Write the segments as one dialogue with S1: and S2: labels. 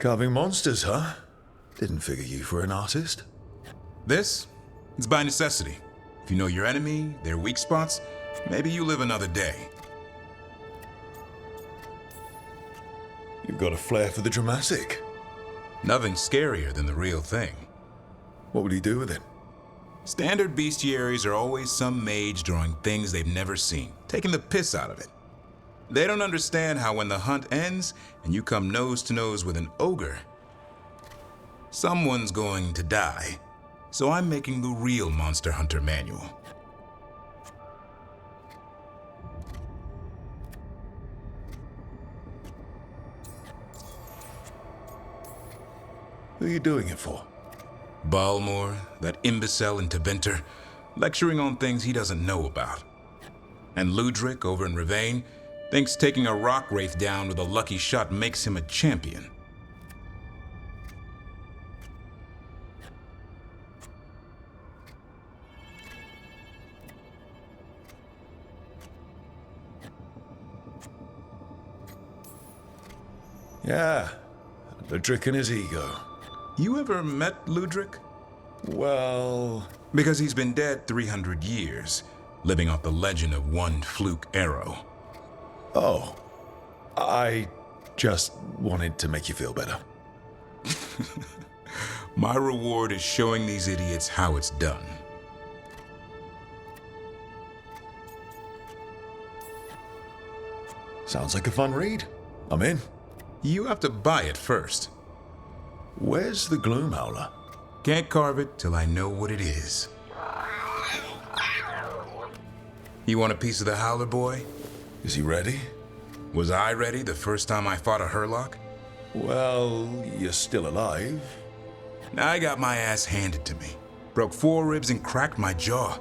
S1: Carving monsters, huh? Didn't figure you for an artist.
S2: This? It's by necessity. If you know your enemy, their weak spots, maybe you live another day.
S1: You've got a flair for the dramatic.
S2: Nothing scarier than the real thing.
S1: What would he do with it?
S2: Standard bestiaries are always some mage drawing things they've never seen, taking the piss out of it. They don't understand how when the hunt ends and you come nose to nose with an ogre, someone's going to die. So I'm making the real Monster Hunter manual.
S1: Who are you doing it for?
S2: Balmor, that imbecile in Teventer, lecturing on things he doesn't know about. And Ludric over in Ravane thinks taking a rock wraith down with a lucky shot makes him a champion.
S1: Yeah, Ludric and his ego.
S2: You ever met Ludric?
S1: Well...
S2: Because he's been dead 300 years, living off the legend of one fluke arrow.
S1: Oh. I just wanted to make you feel better.
S2: My reward is showing these idiots how it's done.
S1: Sounds like a fun read. I'm in.
S2: You have to buy it first.
S1: Where's the Gloom Howler?
S2: Can't carve it till I know what it is. You want a piece of the Howler, boy?
S1: Is he ready?
S2: Was I ready the first time I fought a Hurlock?
S1: Well, you're still alive.
S2: I got my ass handed to me. Broke 4 ribs and cracked my jaw.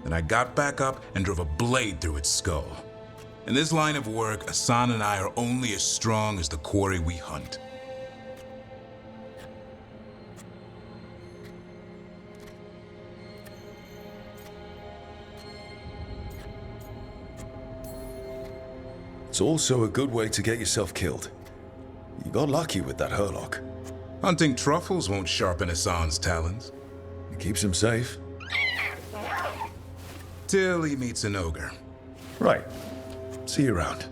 S2: Then I got back up and drove a blade through its skull. In this line of work, Asan and I are only as strong as the quarry we hunt.
S1: It's also a good way to get yourself killed. You got lucky with that Hurlock.
S2: Hunting truffles won't sharpen Asan's talons.
S1: It keeps him safe.
S2: Till he meets an ogre.
S1: Right. See you around.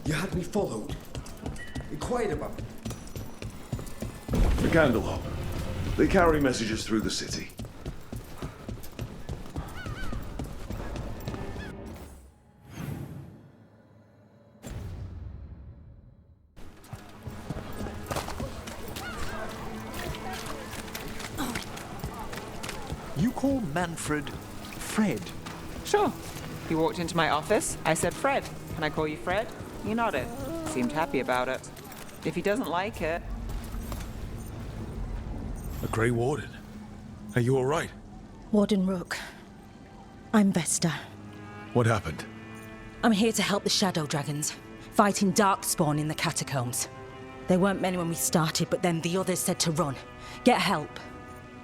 S3: You had me followed. Be quiet about it.
S1: The Candlehob. They carry messages through the city.
S4: You call Manfred Fred?
S5: Sure. You walked into my office, I said, Fred. Can I call you Fred? You nodded. Seemed happy about it. If he doesn't like it...
S1: A Grey Warden. Are you all right?
S6: Warden Rook. I'm Vesta.
S1: What happened?
S6: I'm here to help the Shadow Dragons, fighting Darkspawn in the catacombs. There weren't many when we started, but then the others said to run. Get help.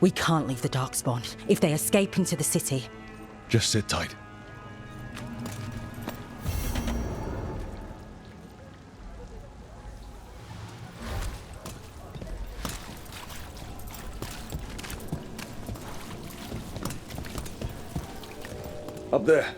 S6: We can't leave the Darkspawn if they escape into the city.
S1: Just sit tight. Up there.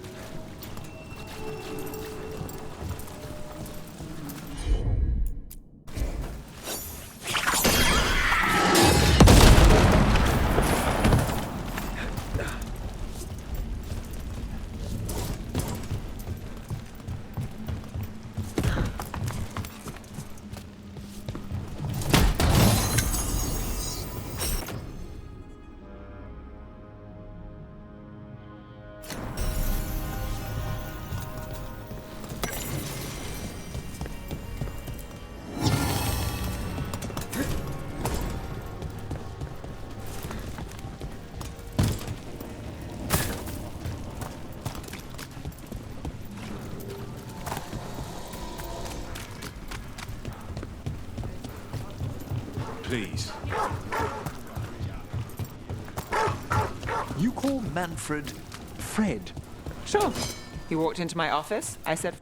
S2: Please.
S4: You call Manfred Fred?
S5: Sure. He walked into my office. I said,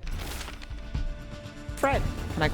S5: Fred. And I...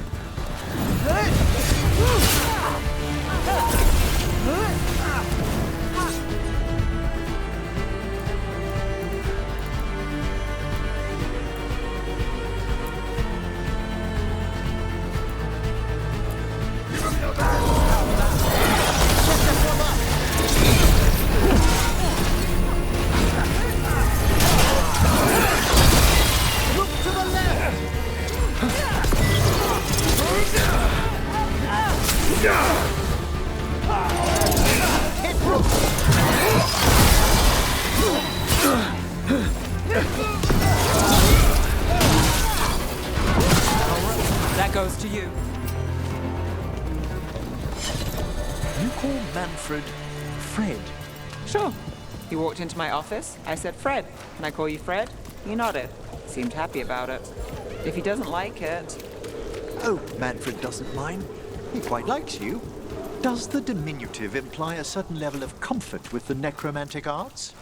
S5: That goes to you.
S4: You call Manfred Fred?
S5: Sure. He walked into my office. I said, Fred. Can I call you Fred? He nodded. Seemed happy about it. If he doesn't like it...
S4: Oh, Manfred doesn't mind. He quite likes you. Does the diminutive imply a certain level of comfort with the necromantic arts?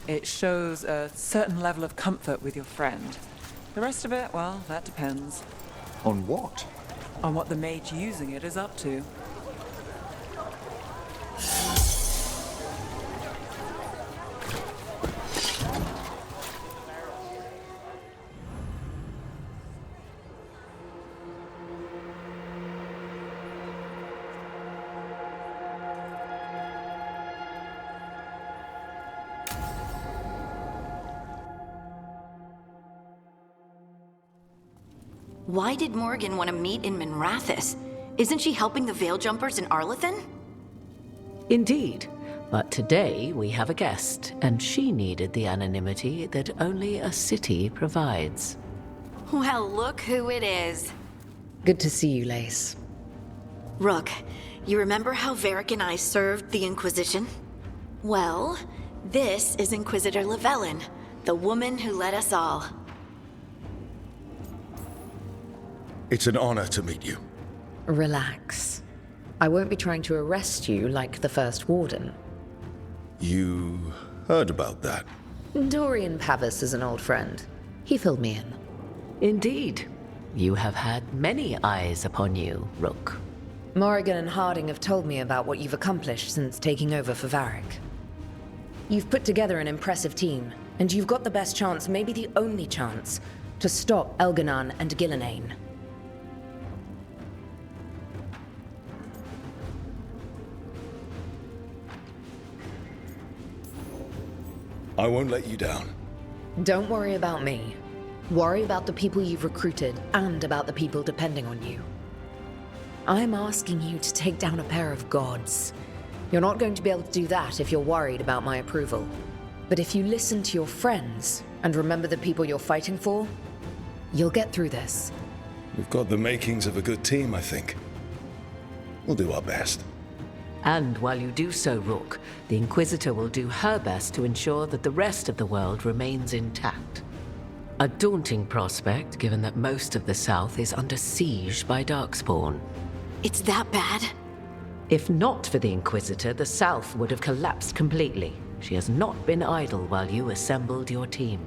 S5: It shows a certain level of comfort with your friend. The rest of it, well, that depends.
S4: On what?
S5: On what the mage using it is up to.
S7: Why did Morgan want to meet in Minrathous? Isn't she helping the Veil Jumpers in Arlathan?
S8: Indeed. But today we have a guest, and she needed the anonymity that only a city provides.
S7: Well, look who it is.
S8: Good to see you, Lace.
S7: Rook, you remember how Varric and I served the Inquisition? Well, this is Inquisitor Llewellyn, the woman who led us all.
S1: It's an honor to meet you.
S8: Relax. I won't be trying to arrest you like the first warden.
S1: You heard about that?
S8: Dorian Pavis is an old friend. He filled me in. Indeed. You have had many eyes upon you, Rook. Morrigan and Harding have told me about what you've accomplished since taking over for Varric. You've put together an impressive team, and you've got the best chance, maybe the only chance, to stop Elganan and Gillenane.
S1: I won't let you down.
S8: Don't worry about me. Worry about the people you've recruited and about the people depending on you. I'm asking you to take down a pair of gods. You're not going to be able to do that if you're worried about my approval. But if you listen to your friends and remember the people you're fighting for, you'll get through this.
S1: We've got the makings of a good team, I think. We'll do our best.
S8: And while you do so, Rook, the Inquisitor will do her best to ensure that the rest of the world remains intact. A daunting prospect, given that most of the South is under siege by Darkspawn.
S7: It's that bad?
S8: If not for the Inquisitor, the South would have collapsed completely. She has not been idle while you assembled your team.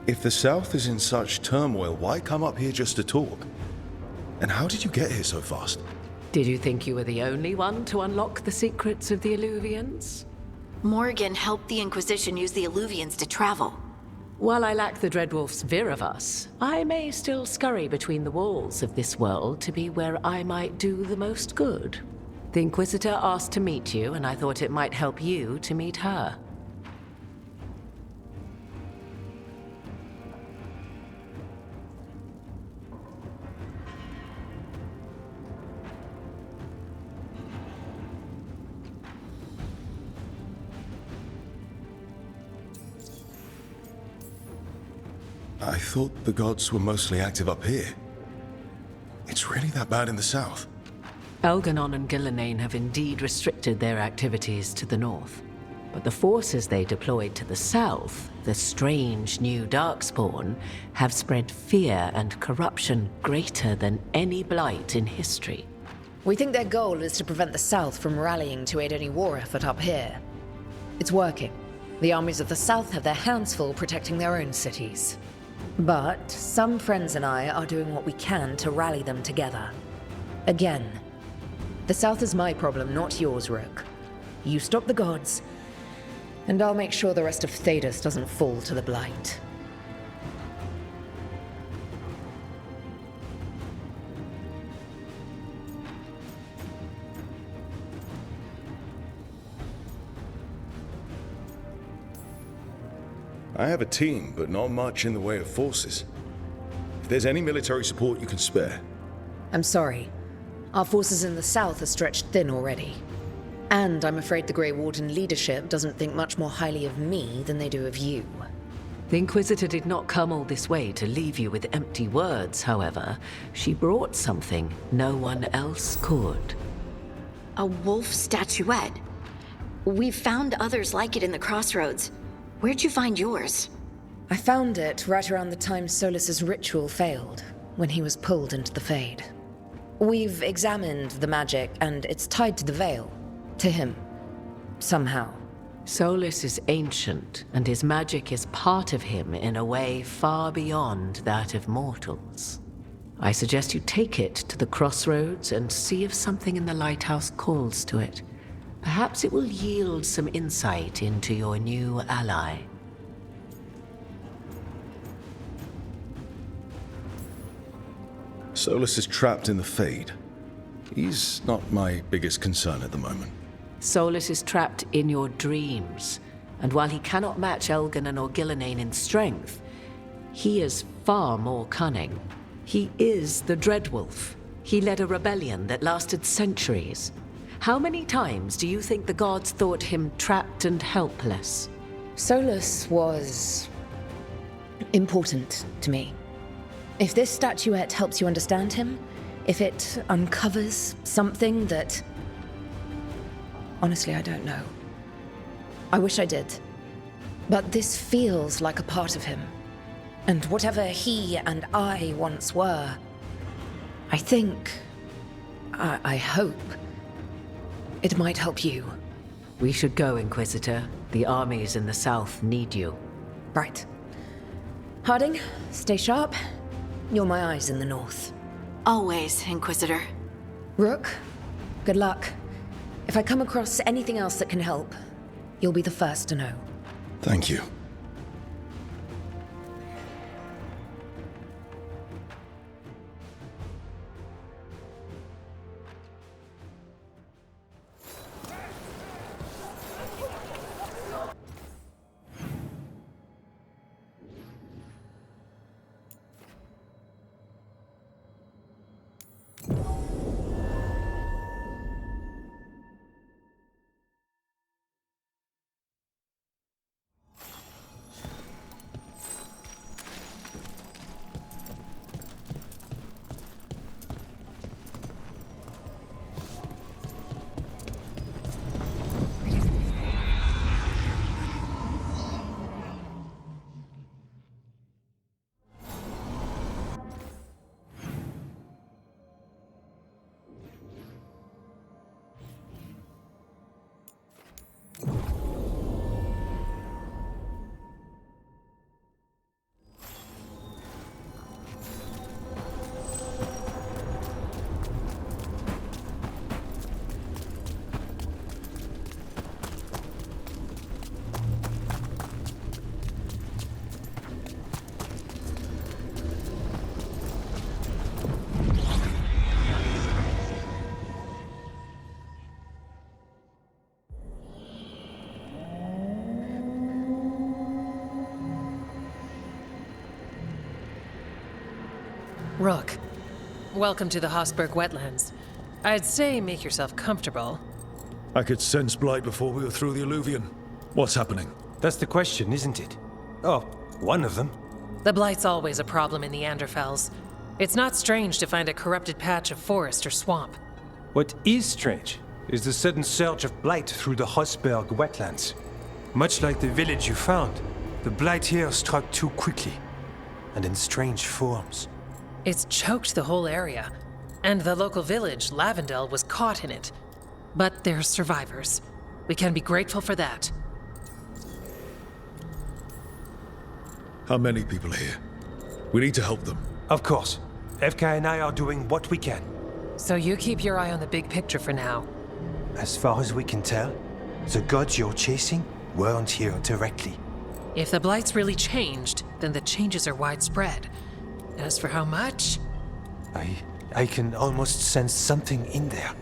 S1: If the South is in such turmoil, why come up here just to talk? And how did you get here so fast?
S8: Did you think you were the only one to unlock the secrets of the Illuvians?
S7: Morgan helped the Inquisition use the Illuvians to travel.
S8: While I lack the Dreadwolf's Viravus, I may still scurry between the walls of this world to be where I might do the most good. The Inquisitor asked to meet you, and I thought it might help you to meet her.
S1: I thought the gods were mostly active up here. It's really that bad in the south?
S8: Elganon and Gillenane have indeed restricted their activities to the north. But the forces they deployed to the south, the strange new Darkspawn, have spread fear and corruption greater than any blight in history.
S9: We think their goal is to prevent the South from rallying to aid any war effort up here. It's working. The armies of the South have their hands full protecting their own cities. But some friends and I are doing what we can to rally them together. Again, the South is my problem, not yours, Rook. You stop the gods, and I'll make sure the rest of Thedas doesn't fall to the blight.
S1: I have a team, but not much in the way of forces. If there's any military support you can spare.
S9: I'm sorry. Our forces in the South are stretched thin already. And I'm afraid the Grey Warden leadership doesn't think much more highly of me than they do of you.
S8: The Inquisitor did not come all this way to leave you with empty words, however. She brought something no one else could.
S7: A wolf statuette. We've found others like it in the crossroads. Where'd you find yours?
S9: I found it right around the time Solus's ritual failed, when he was pulled into the Fade. We've examined the magic, and it's tied to the Veil. To him. Somehow.
S8: Solus is ancient, and his magic is part of him in a way far beyond that of mortals. I suggest you take it to the crossroads and see if something in the lighthouse calls to it. Perhaps it will yield some insight into your new ally.
S1: Solus is trapped in the Fade. He's not my biggest concern at the moment.
S8: Solus is trapped in your dreams, and while he cannot match Elganon or Gillenane in strength, he is far more cunning. He is the Dreadwolf. He led a rebellion that lasted centuries. How many times do you think the gods thought him trapped and helpless?
S9: Solus was important to me. If this statuette helps you understand him, if it uncovers something that... Honestly, I don't know. I wish I did. But this feels like a part of him. And whatever he and I once were, I think... I hope... it might help you.
S8: We should go, Inquisitor. The armies in the south need you.
S9: Right. Harding, stay sharp. You're my eyes in the north.
S7: Always, Inquisitor.
S9: Rook, good luck. If I come across anything else that can help, you'll be the first to know.
S1: Thank you.
S10: Rook, welcome to the Hosberg wetlands. I'd say make yourself comfortable.
S1: I could sense blight before we were through the alluvion. What's happening?
S11: That's the question, isn't it? Oh, one of them.
S10: The blight's always a problem in the Anderfels. It's not strange to find a corrupted patch of forest or swamp.
S11: What is strange is the sudden surge of blight through the Hosberg wetlands. Much like the village you found, the blight here struck too quickly, and in strange forms.
S10: It's choked the whole area, and the local village, Lavendel, was caught in it. But they're survivors. We can be grateful for that.
S1: How many people are here? We need to help them.
S11: Of course. FK and I are doing what we can.
S10: So you keep your eye on the big picture for now.
S11: As far as we can tell, the gods you're chasing weren't here directly.
S10: If the blight's really changed, then the changes are widespread. As for how much?
S11: I can almost sense something in there.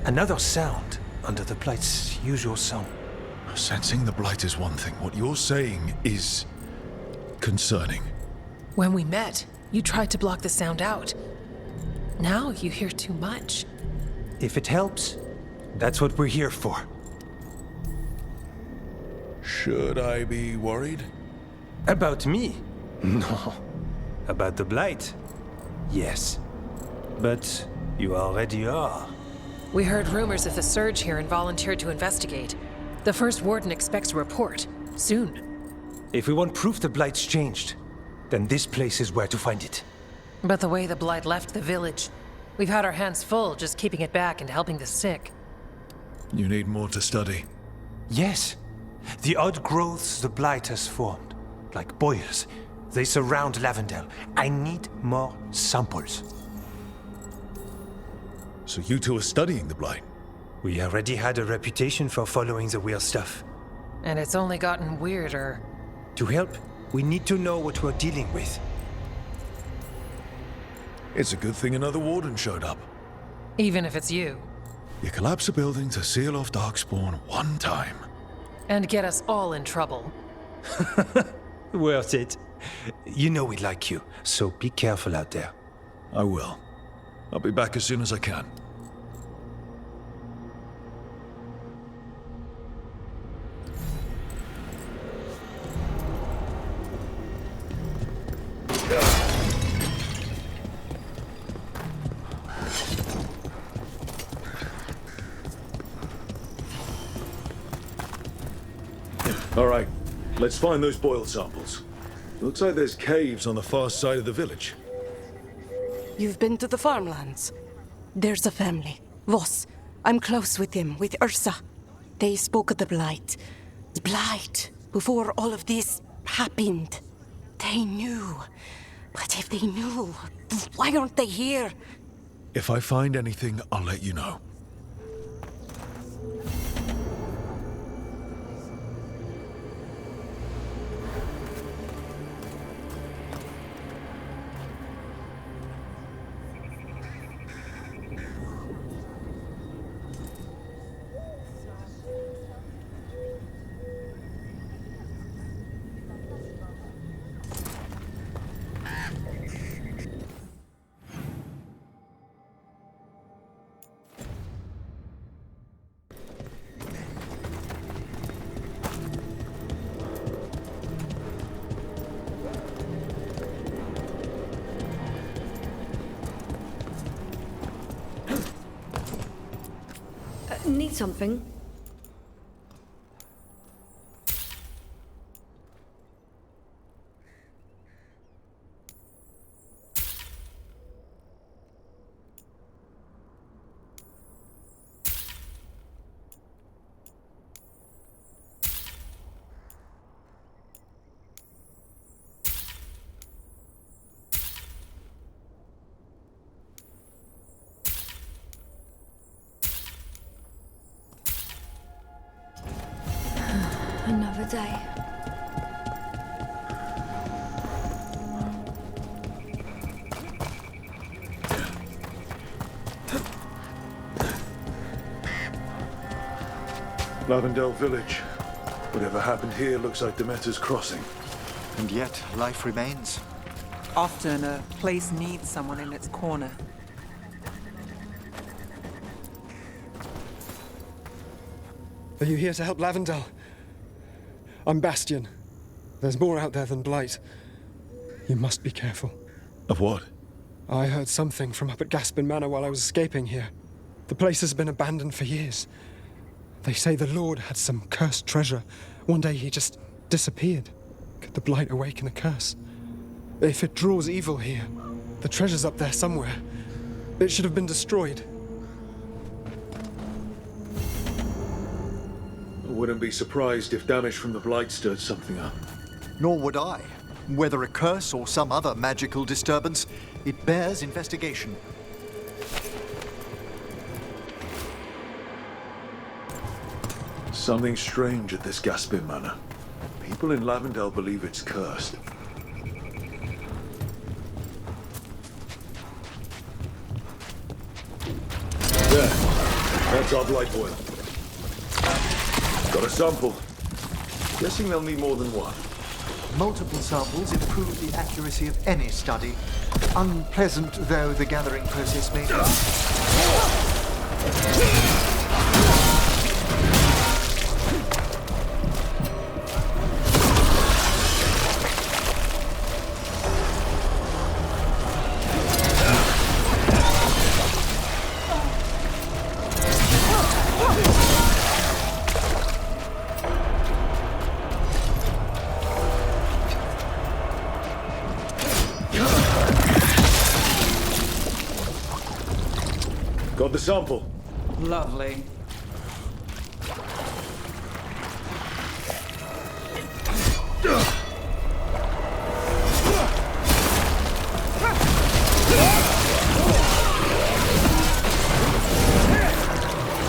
S11: Another sound under the blight's usual song.
S1: Sensing the blight is one thing. What you're saying is concerning.
S10: When we met, you tried to block the sound out. Now you hear too much.
S11: If it helps, that's what we're here for.
S1: Should I be worried?
S11: About me? No. About the blight? Yes. But you already are.
S10: We heard rumors of the surge here and volunteered to investigate. The first warden expects a report. Soon.
S11: If we want proof the blight's changed, then this place is where to find it.
S10: But the way the blight left the village, we've had our hands full just keeping it back and helping the sick.
S1: You need more to study.
S11: Yes. The odd growths the blight has formed, like boils, they surround Lavendel. I need more samples.
S1: So you two are studying the blight?
S11: We already had a reputation for following the weird stuff.
S10: And it's only gotten weirder.
S11: To help, we need to know what we're dealing with.
S1: It's a good thing another warden showed up.
S10: Even if it's you.
S1: You collapse a building to seal off Darkspawn one time.
S10: And get us all in trouble.
S11: Worth it. You know we like you, so be careful out there.
S1: I will. I'll be back as soon as I can. All right, let's find those boil samples. Looks like there's caves on the far side of the village.
S12: You've been to the farmlands? There's a family. Voss. I'm close with them, with Ursa. They spoke of the blight. The blight. Before all of this happened. They knew. But if they knew, why aren't they here?
S1: If I find anything, I'll let you know.
S13: Need something? Another day.
S1: Lavendel Village. Whatever happened here looks like Demeter's Crossing.
S4: And yet, life remains.
S5: Often a place needs someone in its corner.
S14: Are you here to help Lavendel? I'm Bastion. There's more out there than Blight. You must be careful.
S1: Of what?
S14: I heard something from up at Gaspin Manor while I was escaping here. The place has been abandoned for years. They say the Lord had some cursed treasure. One day he just disappeared. Could the Blight awaken a curse? If it draws evil here, the treasure's up there somewhere. It should have been destroyed.
S1: I wouldn't be surprised if damage from the Blight stirred something up.
S4: Nor would I. Whether a curse or some other magical disturbance, it bears investigation.
S1: Something strange at this Gaspin Manor. People in Lavendel believe it's cursed. There. That's our Blight oil. Got a sample. Guessing they'll need more than one.
S4: Multiple samples improve the accuracy of any study. Unpleasant though the gathering process may be.
S1: Got the sample.
S5: Lovely.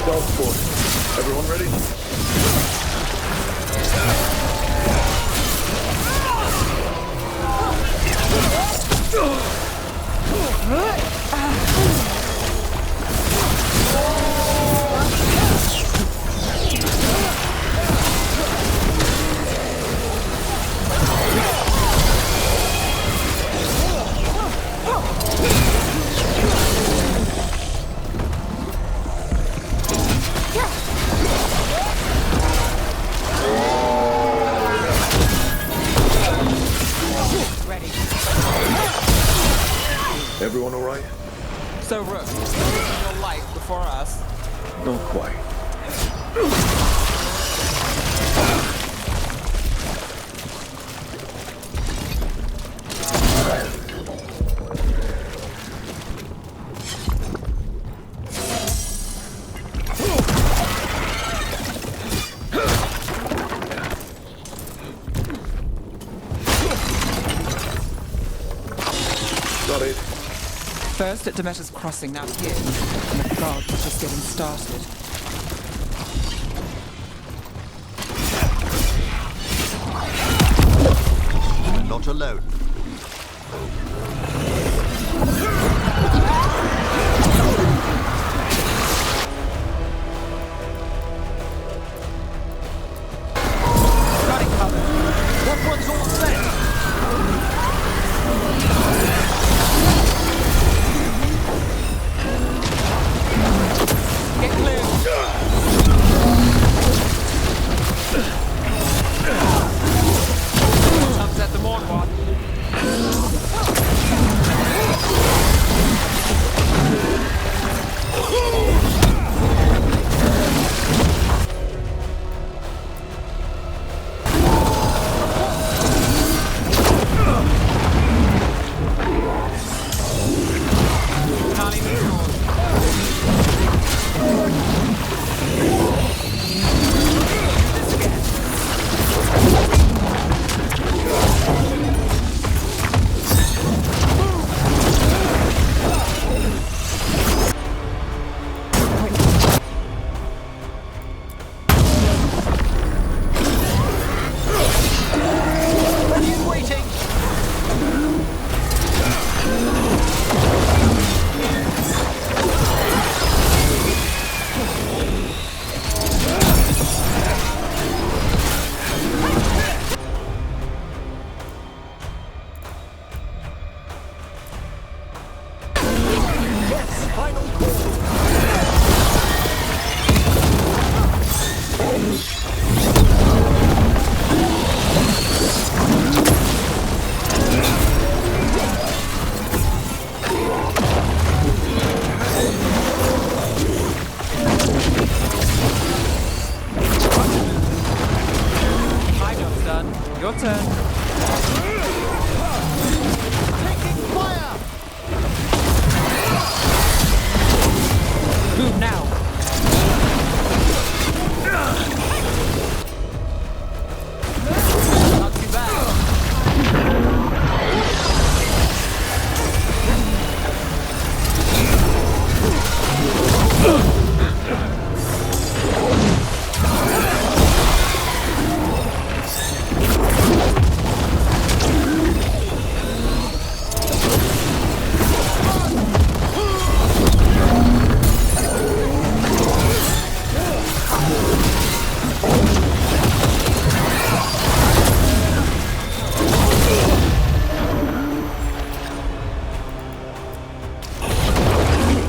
S1: Dog sport. Everyone ready? Everyone all right?
S5: So, Rook, you're living your life before us.
S1: Not quite. Got it.
S5: First at Demeter's Crossing, now here. And the guard was just getting started.
S4: You're not alone.
S5: Got it covered.
S4: That one's all set.
S5: Get clear. Upset the Mornwalk. Can't even talk. This again. My job's done. Your turn.
S4: Taking fire!
S5: Move now. Not too bad.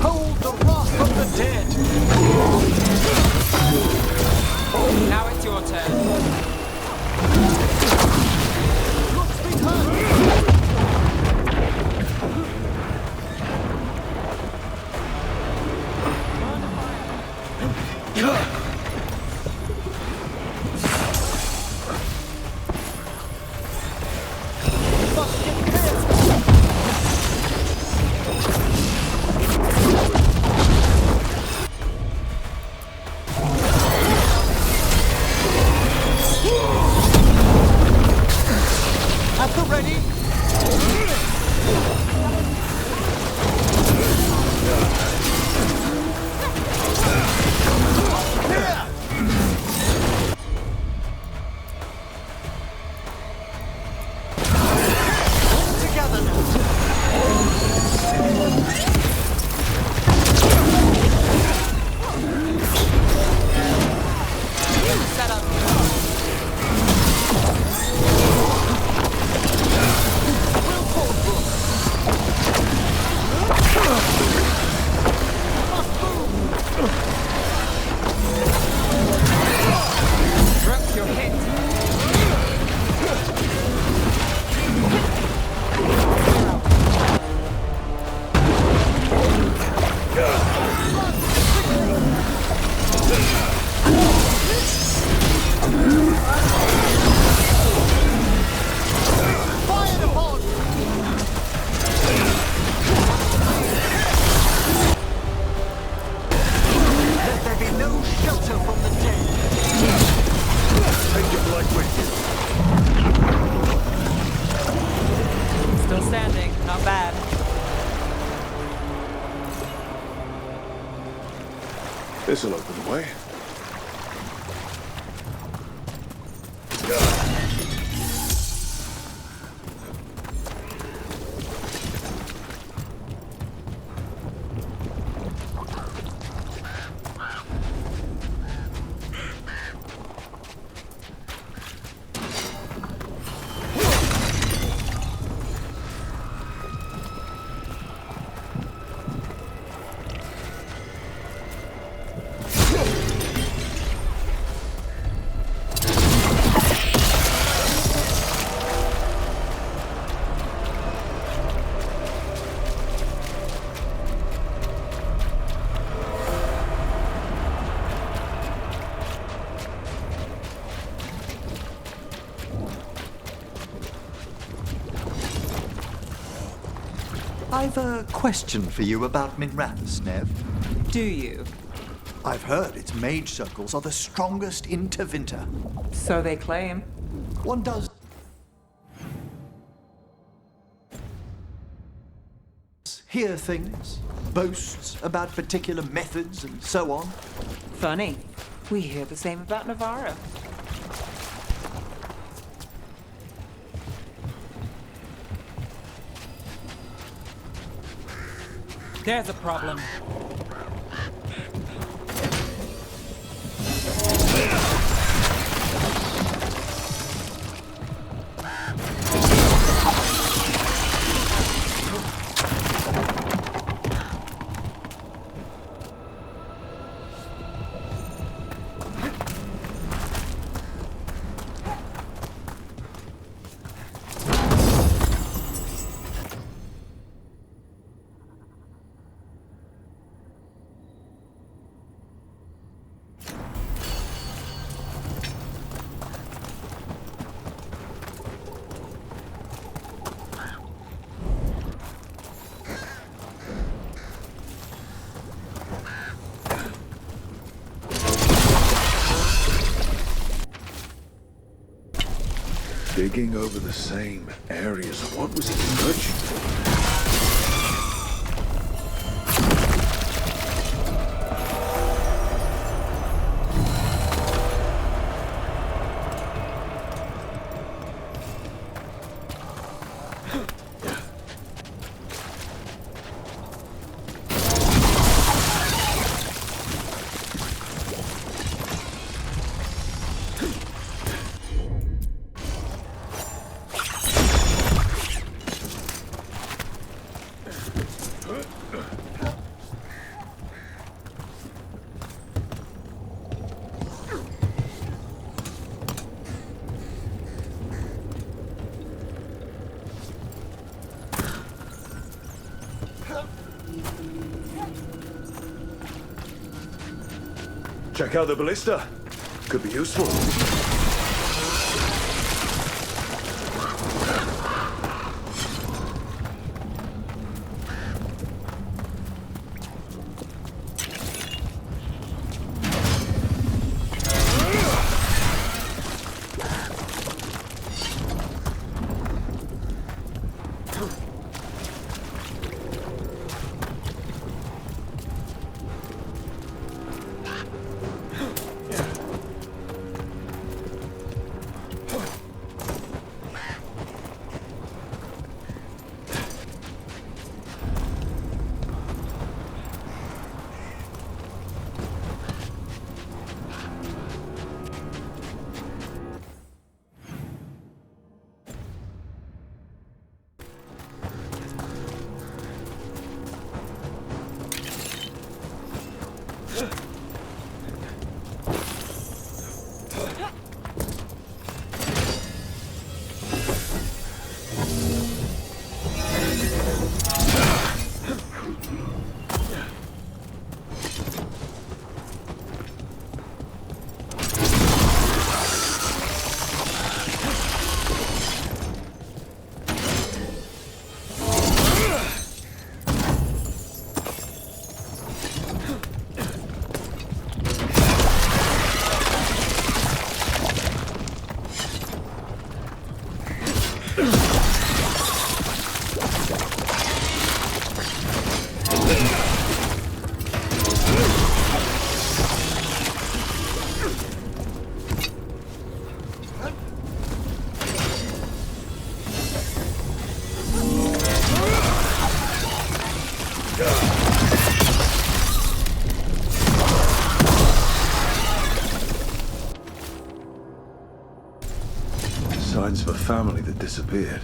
S4: Hold the wrath of the dead!
S5: Now it's your turn.
S4: Looks be heard! Must get clear! At the ready! Here! Together now!
S5: Set up. Brooke, you're hit.
S4: Fired upon! Let there be no shelter from the dead! Take your blood with you.
S5: Still standing. Not bad.
S1: This'll open the way.
S4: I've a question for you about Minrathous, Nev.
S5: Do you?
S4: I've heard its mage circles are the strongest in Tevinter.
S5: So they claim.
S4: One does hear things, boasts about particular methods and so on.
S5: Funny. We hear the same about Navarro. There's a problem.
S1: Digging over the same areas. What was he searching for?
S15: Check out the ballista. Could be useful. Signs of a family that disappeared.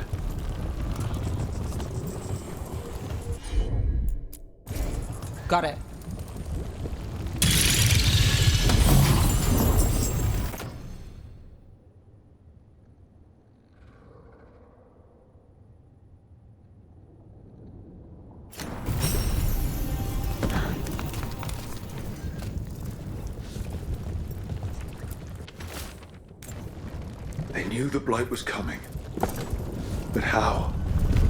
S5: Got it.
S15: They knew the Blight was coming. But how?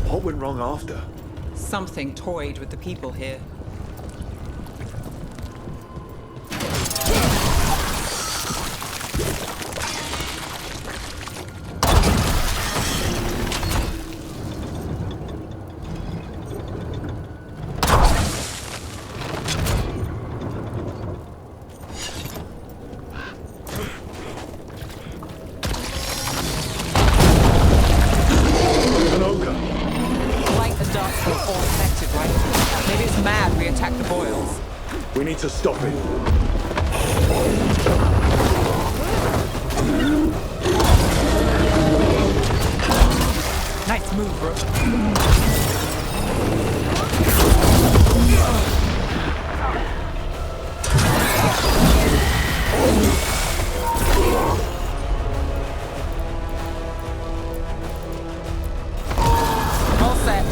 S15: What went wrong after?
S5: Something toyed with the people here.
S15: We need to stop it.
S5: Nice move, bro. All set.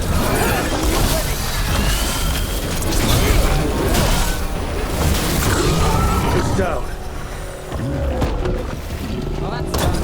S15: It's down.
S5: Well, that's done.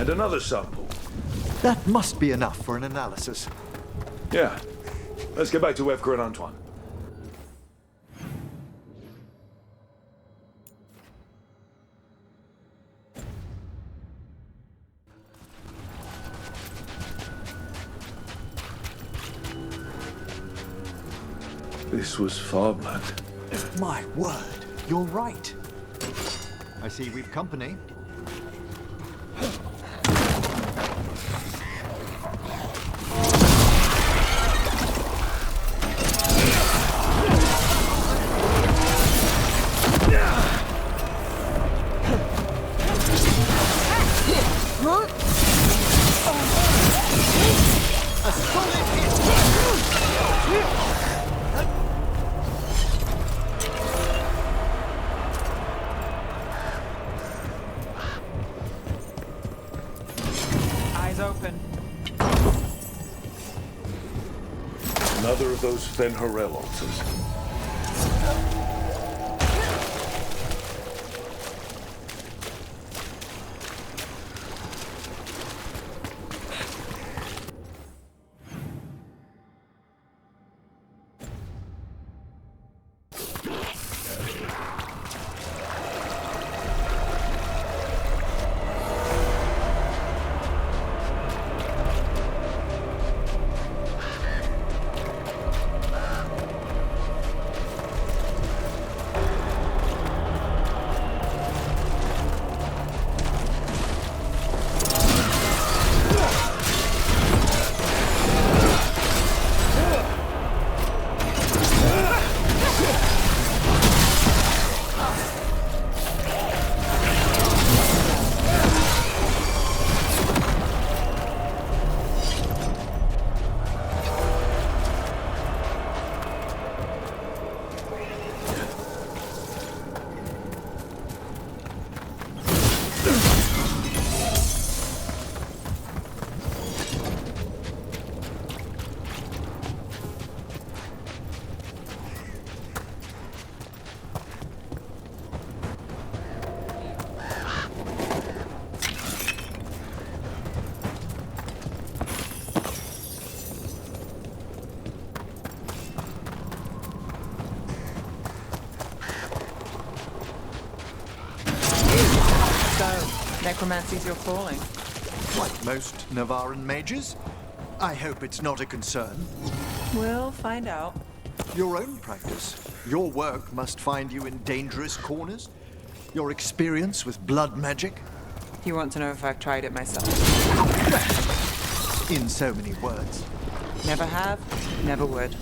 S15: And another sample.
S4: That must be enough for an analysis.
S15: Yeah. Let's get back to Evgar and Antoine. This was farmland.
S4: My word, you're right. I see we've company.
S16: A solid hit!
S5: Eyes open.
S15: Another of those Fen-Harel altars.
S5: Necromancy's your calling.
S4: Like most Navaran mages? I hope it's not a concern.
S5: We'll find out.
S4: Your own practice. Your work must find you in dangerous corners. Your experience with blood magic.
S5: You want to know if I've tried it myself?
S4: In so many words.
S5: Never have, never would.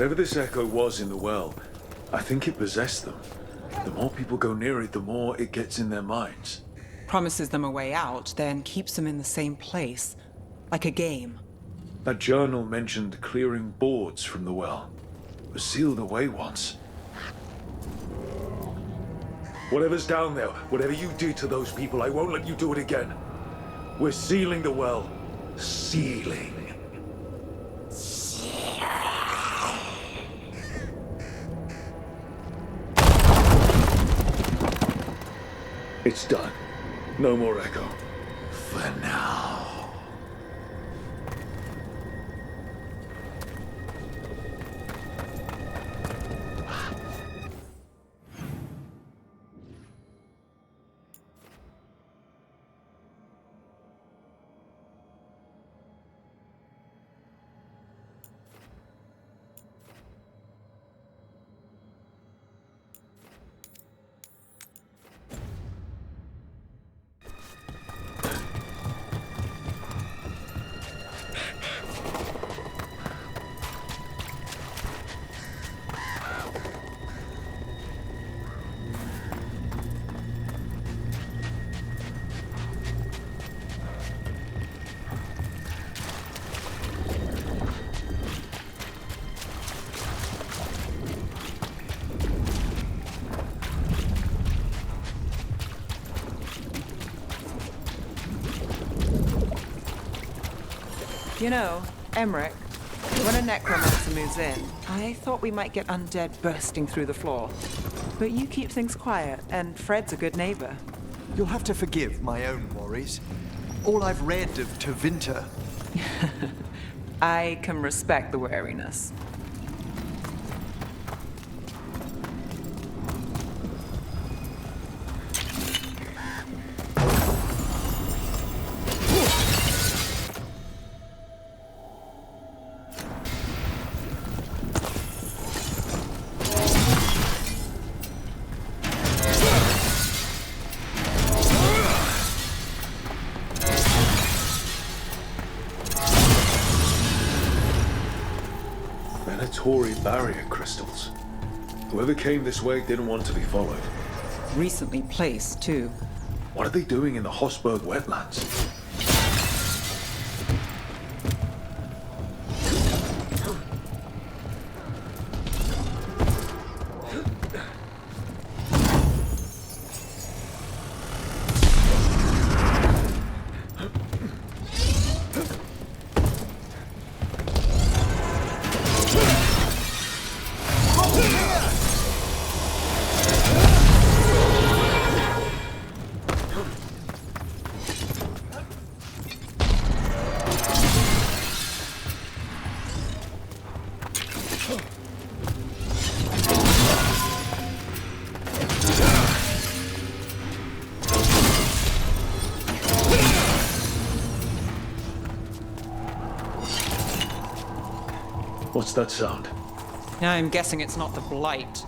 S15: Whatever this echo was in the well, I think it possessed them. The more people go near it, the more it gets in their minds.
S5: Promises them a way out, then keeps them in the same place. Like a game.
S15: That journal mentioned clearing boards from the well. It was sealed away once. Whatever's down there, whatever you did to those people, I won't let you do it again. We're sealing the well. Sealing. It's done. No more echo. For now.
S5: You know, Emmerich, when a necromancer moves in, I thought we might get undead bursting through the floor. But you keep things quiet, and Fred's a good neighbor.
S4: You'll have to forgive my own worries. All I've read of Tevinter.
S5: I can respect the wariness.
S15: Tory barrier crystals. Whoever came this way didn't want to be followed.
S5: Recently placed, too.
S15: What are they doing in the Hosberg wetlands? What's that sound?
S5: I'm guessing it's not the Blight.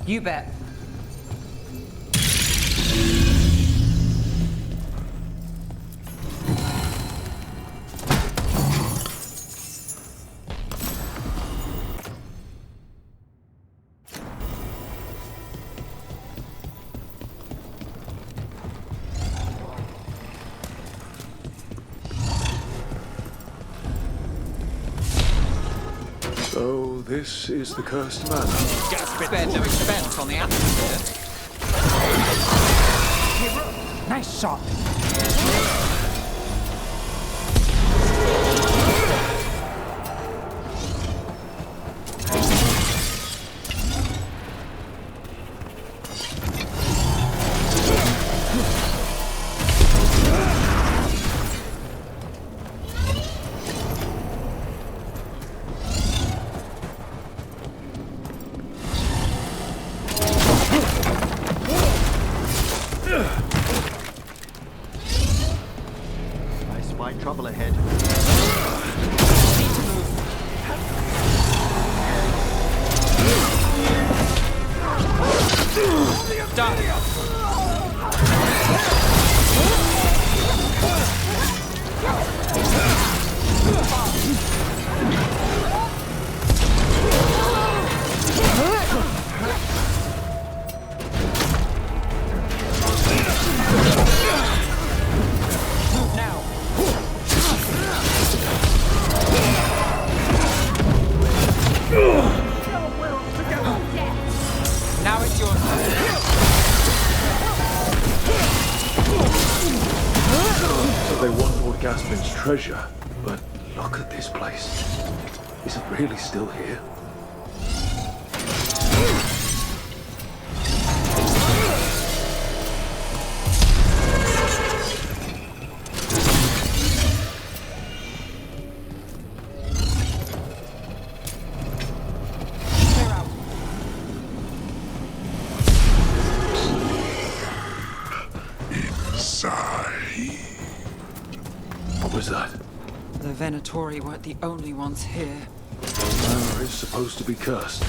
S5: You bet.
S15: So this is the cursed manor.
S5: Just spare no expense on the atmosphere. Nice shot.
S4: I spy trouble ahead.
S5: Now it's your turn.
S15: So they want Lord Gaspin's treasure, but look at this place. Is it really still here? What was that?
S5: The Venatori weren't the only ones here.
S15: The manor is supposed to be cursed.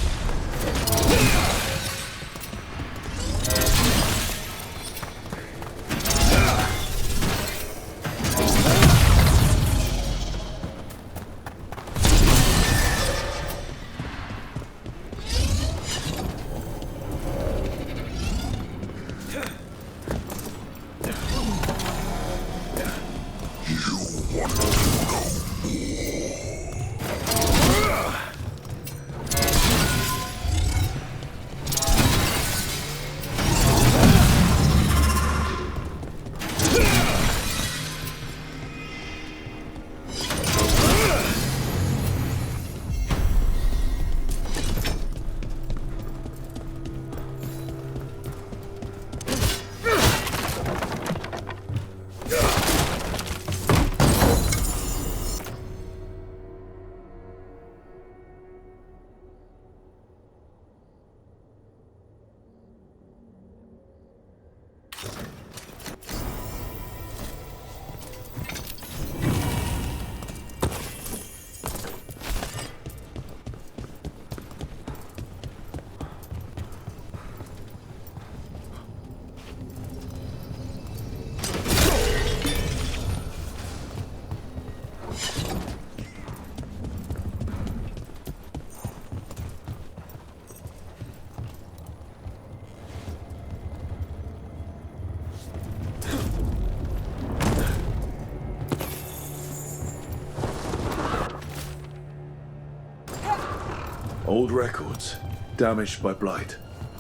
S15: Old records, damaged by blight.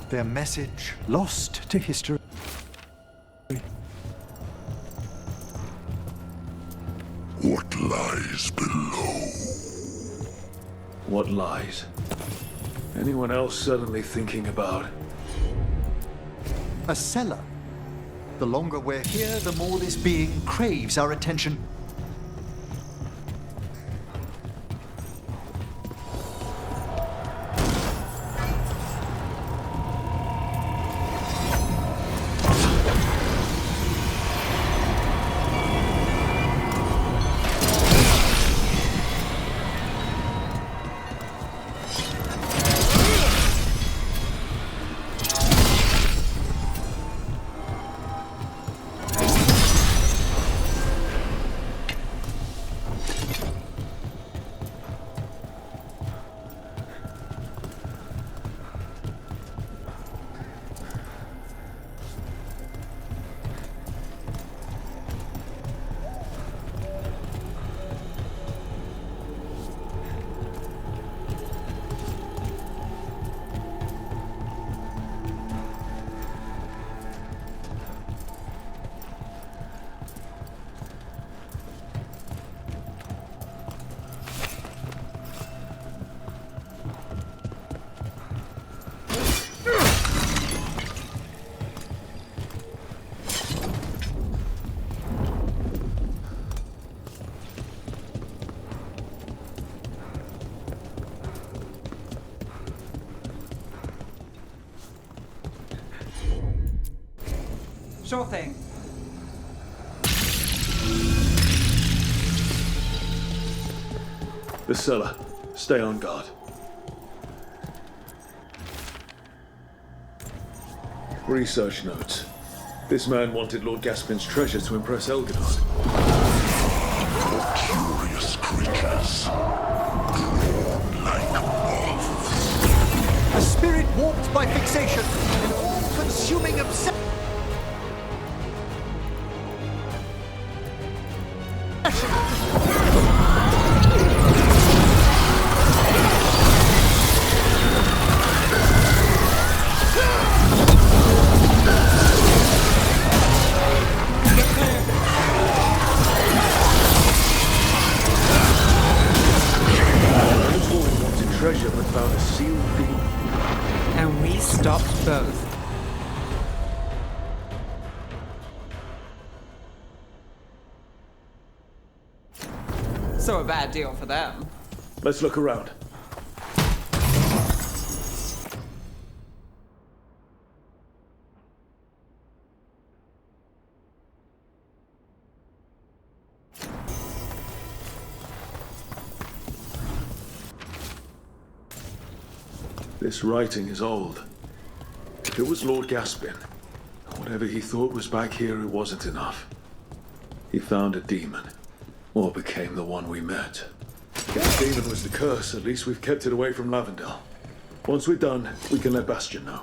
S4: Their message lost to history.
S16: What lies below?
S15: What lies? Anyone else suddenly thinking about?
S4: A cellar. The longer we're here, the more this being craves our attention.
S5: Sure thing.
S15: The cellar. Stay on guard. Research notes. This man wanted Lord Gaspin's treasure to impress Veilguard.
S16: Curious creatures. Drawn like moths.
S4: A spirit warped by fixation, an all-consuming obsession.
S15: Treasure but found a sealed demon.
S5: And we stopped both. So a bad deal for them.
S15: Let's look around. This writing is old. If it was Lord Gaspin, whatever he thought was back here, it wasn't enough. He found a demon, or became the one we met. If the demon was the curse, at least we've kept it away from Lavendel. Once we're done, we can let Bastion know.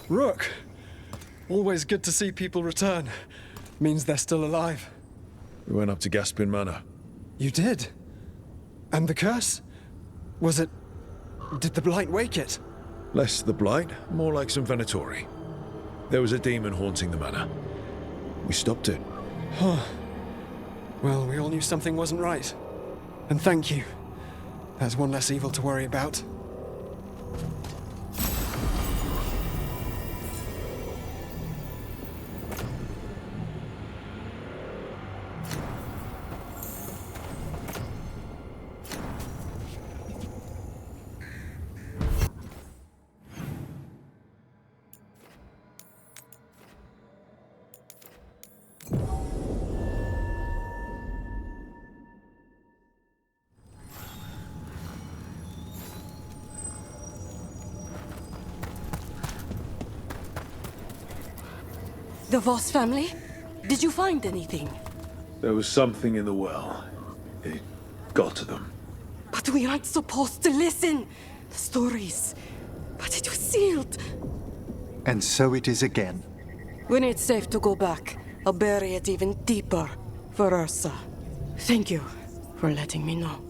S14: Rook! Always good to see people return. Means they're still alive.
S1: We went up to Gaspin Manor.
S14: You did? And the curse? Was it... Did the blight wake it?
S1: Less the blight, more like some Venatori. There was a demon haunting the manor. We stopped it.
S14: Huh. Well, we all knew something wasn't right. And thank you. That's one less evil to worry about.
S12: The Voss family? Did you find anything?
S15: There was something in the well. It got to them.
S12: But we aren't supposed to listen. The stories. But it was sealed.
S4: And so it is again.
S12: When it's safe to go back, I'll bury it even deeper for Ursa. Thank you for letting me know.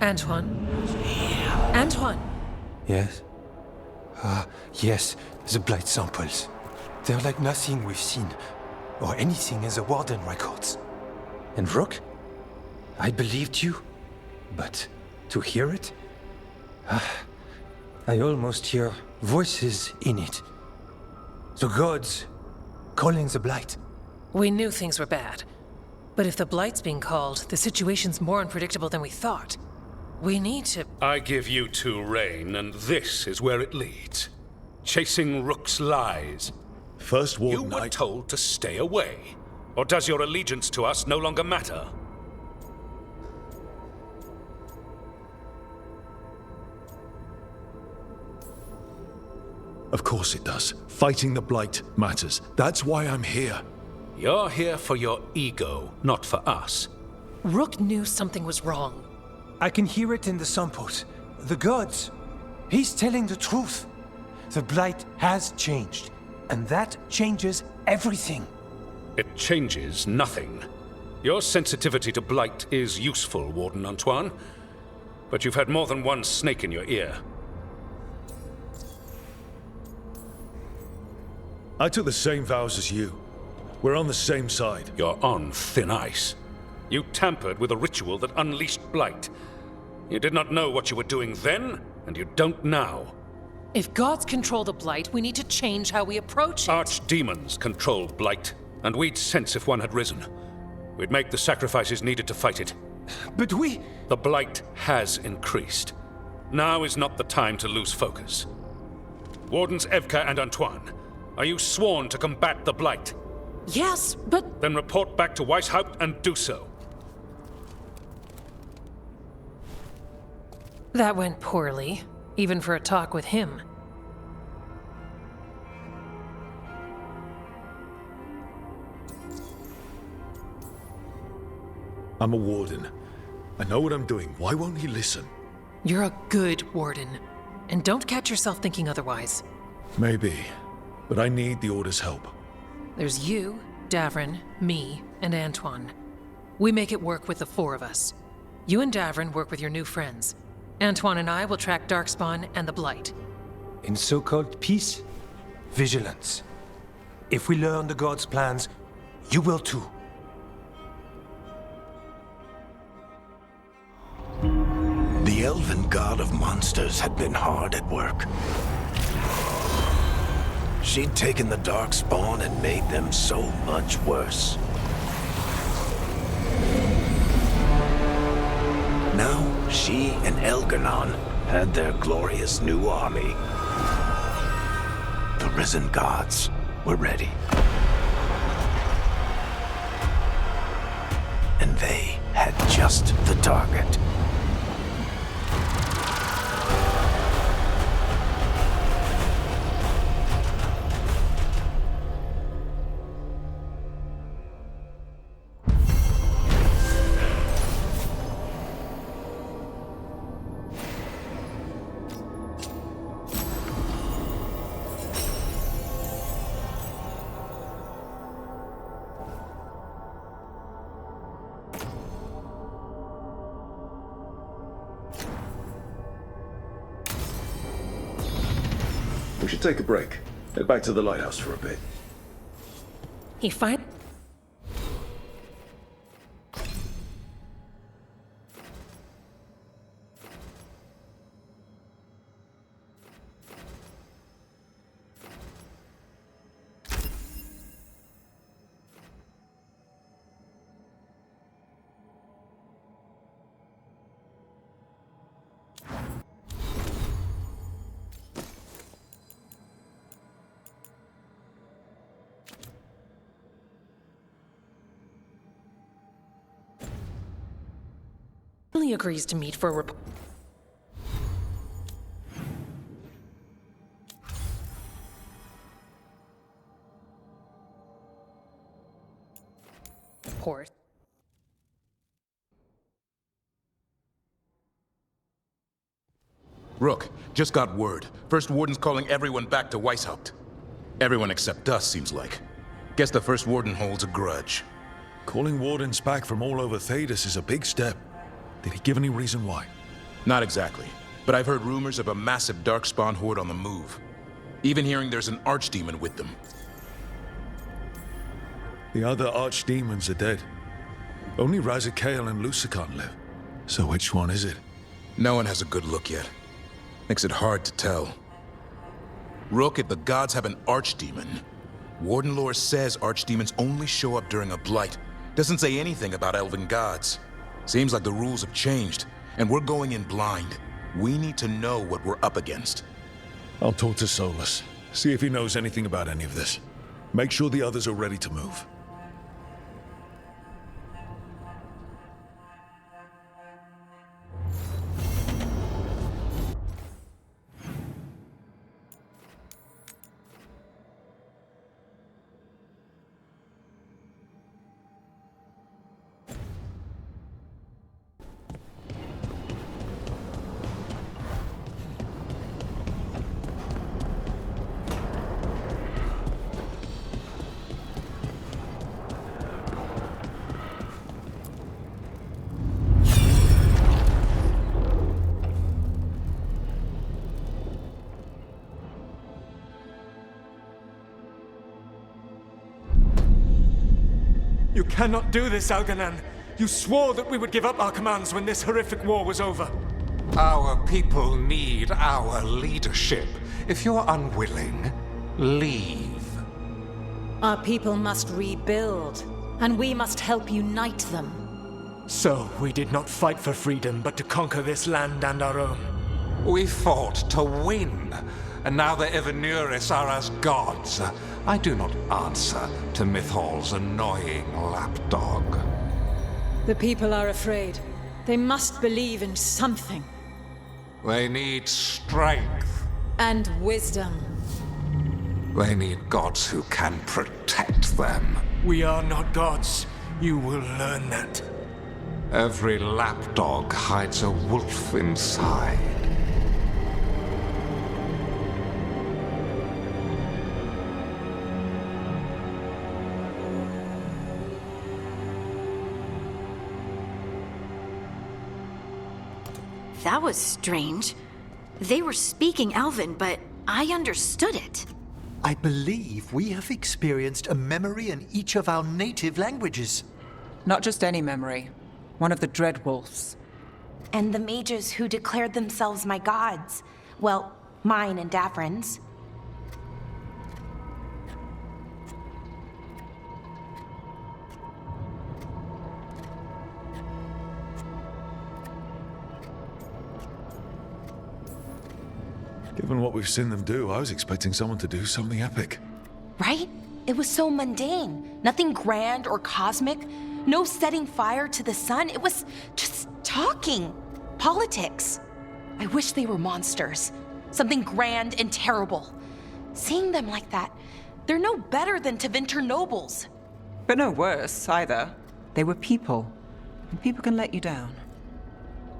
S10: Antoine? Antoine!
S11: Yes? Yes, the blight samples. They're like nothing we've seen, or anything in the Warden records. And Rook? I believed you, but to hear it? I almost hear voices in it. The gods calling the blight.
S10: We knew things were bad. But if the Blight's being called, the situation's more unpredictable than we thought. We need to...
S17: I give you two reign, and this is where it leads. Chasing Rook's lies.
S1: First Warden,
S17: you were told to stay away. Or does your allegiance to us no longer matter?
S1: Of course it does. Fighting the Blight matters. That's why I'm here.
S17: You're here for your ego, not for us.
S10: Rook knew something was wrong.
S11: I can hear it in the samples. The gods. He's telling the truth. The blight has changed, and that changes everything.
S17: It changes nothing. Your sensitivity to blight is useful, Warden Antoine. But you've had more than one snake in your ear.
S1: I took the same vows as you. We're on the same side.
S17: You're on thin ice. You tampered with a ritual that unleashed blight. You did not know what you were doing then, and you don't now.
S10: If gods control the Blight, we need to change how we approach it.
S17: Archdemons control blight, and we'd sense if one had risen. We'd make the sacrifices needed to fight it.
S11: But we...
S17: The blight has increased. Now is not the time to lose focus. Wardens Evka and Antoine, are you sworn to combat the blight?
S10: Yes, but...
S17: Then report back to Weishaupt and do so.
S10: That went poorly, even for a talk with him.
S1: I'm a warden. I know what I'm doing. Why won't he listen?
S10: You're a good warden. And don't catch yourself thinking otherwise.
S1: Maybe. But I need the Order's help.
S10: There's you, Davrin, me, and Antoine. We make it work with the four of us. You and Davrin work with your new friends. Antoine and I will track Darkspawn and the Blight.
S11: In so-called peace, vigilance. If we learn the gods' plans, you will too.
S16: The elven god of monsters had been hard at work. She'd taken the Darkspawn and made them so much worse. Now, she and Elgarnon had their glorious new army. The risen gods were ready. And they had just the target.
S1: We should take a break. Head back to the lighthouse for a bit.
S10: He fight. only agrees to meet for a report.
S2: Rook, just got word. First Warden's calling everyone back to Weishaupt. Everyone except us, seems like. Guess the First Warden holds a grudge.
S1: Calling Wardens back from all over Thedas is a big step. Did he give any reason why?
S2: Not exactly, but I've heard rumors of a massive Darkspawn horde on the move. Even hearing there's an Archdemon with them.
S1: The other Archdemons are dead. Only Razikale and Lucican live. So which one is it?
S2: No one has a good look yet. Makes it hard to tell. Rook, if the gods have an Archdemon, Warden lore says Archdemons only show up during a blight. Doesn't say anything about elven gods. Seems like the rules have changed, and we're going in blind. We need to know what we're up against.
S1: I'll talk to Solus, see if he knows anything about any of this. Make sure the others are ready to move.
S14: You cannot do this, Algernon. You swore that we would give up our commands when this horrific war was over.
S18: Our people need our leadership. If you're unwilling, leave.
S6: Our people must rebuild, and we must help unite them.
S14: So, we did not fight for freedom, but to conquer this land and our own.
S18: We fought to win, and now the Evanuris are as gods. I do not answer to Mythal's annoying lapdog.
S6: The people are afraid. They must believe in something.
S18: They need strength.
S6: And wisdom.
S18: They need gods who can protect them.
S14: We are not gods. You will learn that.
S18: Every lapdog hides a wolf inside.
S7: That was strange. They were speaking Elven, but I understood it.
S4: I believe we have experienced a memory in each of our native languages.
S5: Not just any memory. One of the Dreadwolves.
S19: And the mages who declared themselves my gods. Well, mine and Davrin's.
S1: Given what we've seen them do, I was expecting someone to do something epic.
S19: Right? It was so mundane. Nothing grand or cosmic. No setting fire to the sun. It was just talking. Politics. I wish they were monsters. Something grand and terrible. Seeing them like that, they're no better than Tevinter nobles.
S5: But no worse, either. They were people. And people can let you down.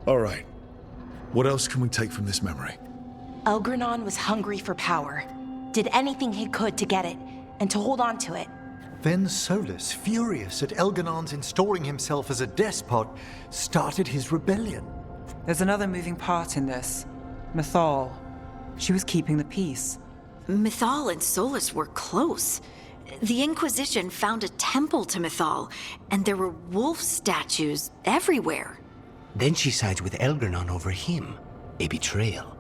S1: All right. What else can we take from this memory?
S19: Elgranon was hungry for power. Did anything he could to get it, and to hold on to it.
S4: Then Solus, furious at Elganon's installing himself as a despot, started his rebellion.
S5: There's another moving part in this. Mythal. She was keeping the peace.
S7: Mythal and Solus were close. The Inquisition found a temple to Mythal, and there were wolf statues everywhere.
S16: Then she sides with Elgranon over him. A betrayal.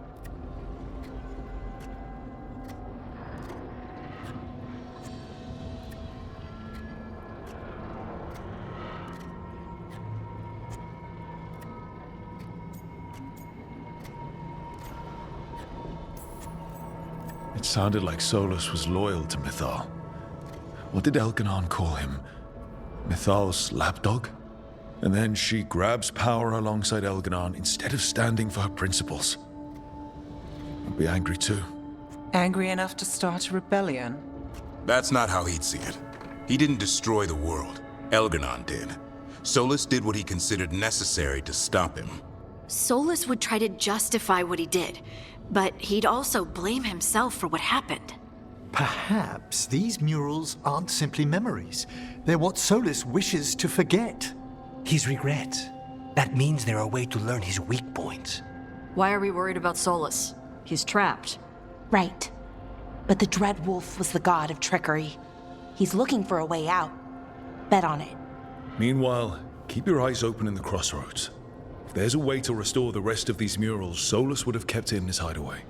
S1: It sounded like Solus was loyal to Mythal. What did Elganon call him? Mythal's lapdog? And then she grabs power alongside Elganon instead of standing for her principles. I'd be angry too.
S5: Angry enough to start a rebellion?
S2: That's not how he'd see it. He didn't destroy the world. Elganon did. Solus did what he considered necessary to stop him.
S7: Solus would try to justify what he did, but he'd also blame himself for what happened.
S4: Perhaps these murals aren't simply memories. They're what Solus wishes to forget.
S3: His regrets. That means they're a way to learn his weak points.
S20: Why are we worried about Solus? He's trapped.
S19: Right. But the Dread Wolf was the god of trickery. He's looking for a way out. Bet on it.
S1: Meanwhile, keep your eyes open in the crossroads. If there's a way to restore the rest of these murals, Solus would have kept it in his hideaway.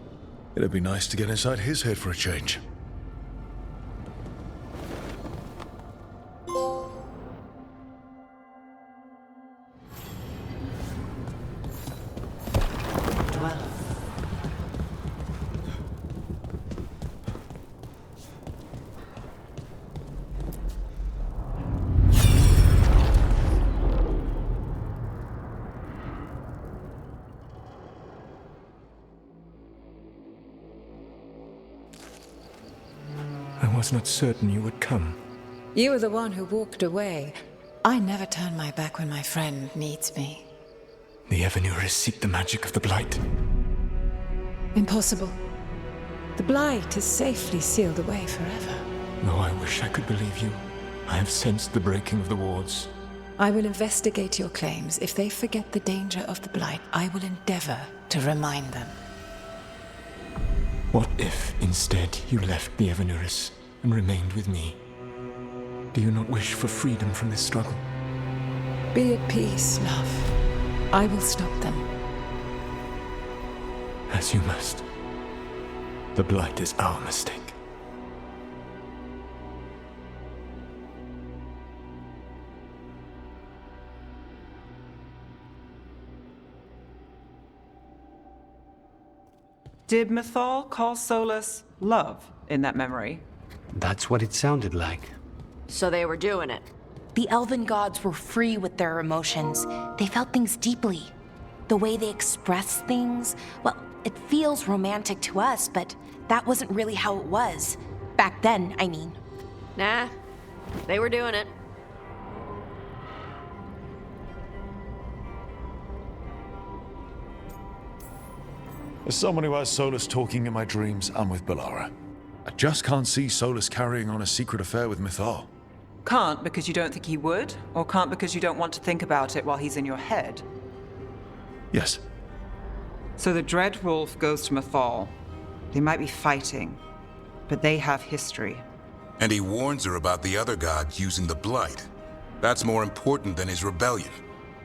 S1: It'd be nice to get inside his head for a change.
S14: I was not certain you would come.
S9: You were the one who walked away. I never turn my back when my friend needs me.
S14: The Evanurus seek the magic of the Blight.
S9: Impossible. The Blight is safely sealed away forever.
S14: Though I wish I could believe you. I have sensed the breaking of the wards.
S9: I will investigate your claims. If they forget the danger of the Blight, I will endeavor to remind them.
S14: What if, instead, you left the Evanurus and remained with me? Do you not wish for freedom from this struggle?
S9: Be at peace, love. I will stop them.
S14: As you must. The Blight is our mistake.
S5: Did Mythal call Solus love in that memory?
S3: That's what it sounded like.
S20: So they were doing it.
S19: The elven gods were free with their emotions. They felt things deeply. The way they express things, well, it feels romantic to us, but that wasn't really how it was. Back then, I mean.
S20: Nah, they were doing it.
S1: As someone who has Solus talking in my dreams, I'm with Bellara. I just can't see Solus carrying on a secret affair with Mythal.
S5: Can't because you don't think he would? Or can't because you don't want to think about it while he's in your head?
S1: Yes.
S5: So the Dread Wolf goes to Mythal. They might be fighting, but they have history.
S2: And he warns her about the other gods using the Blight. That's more important than his rebellion.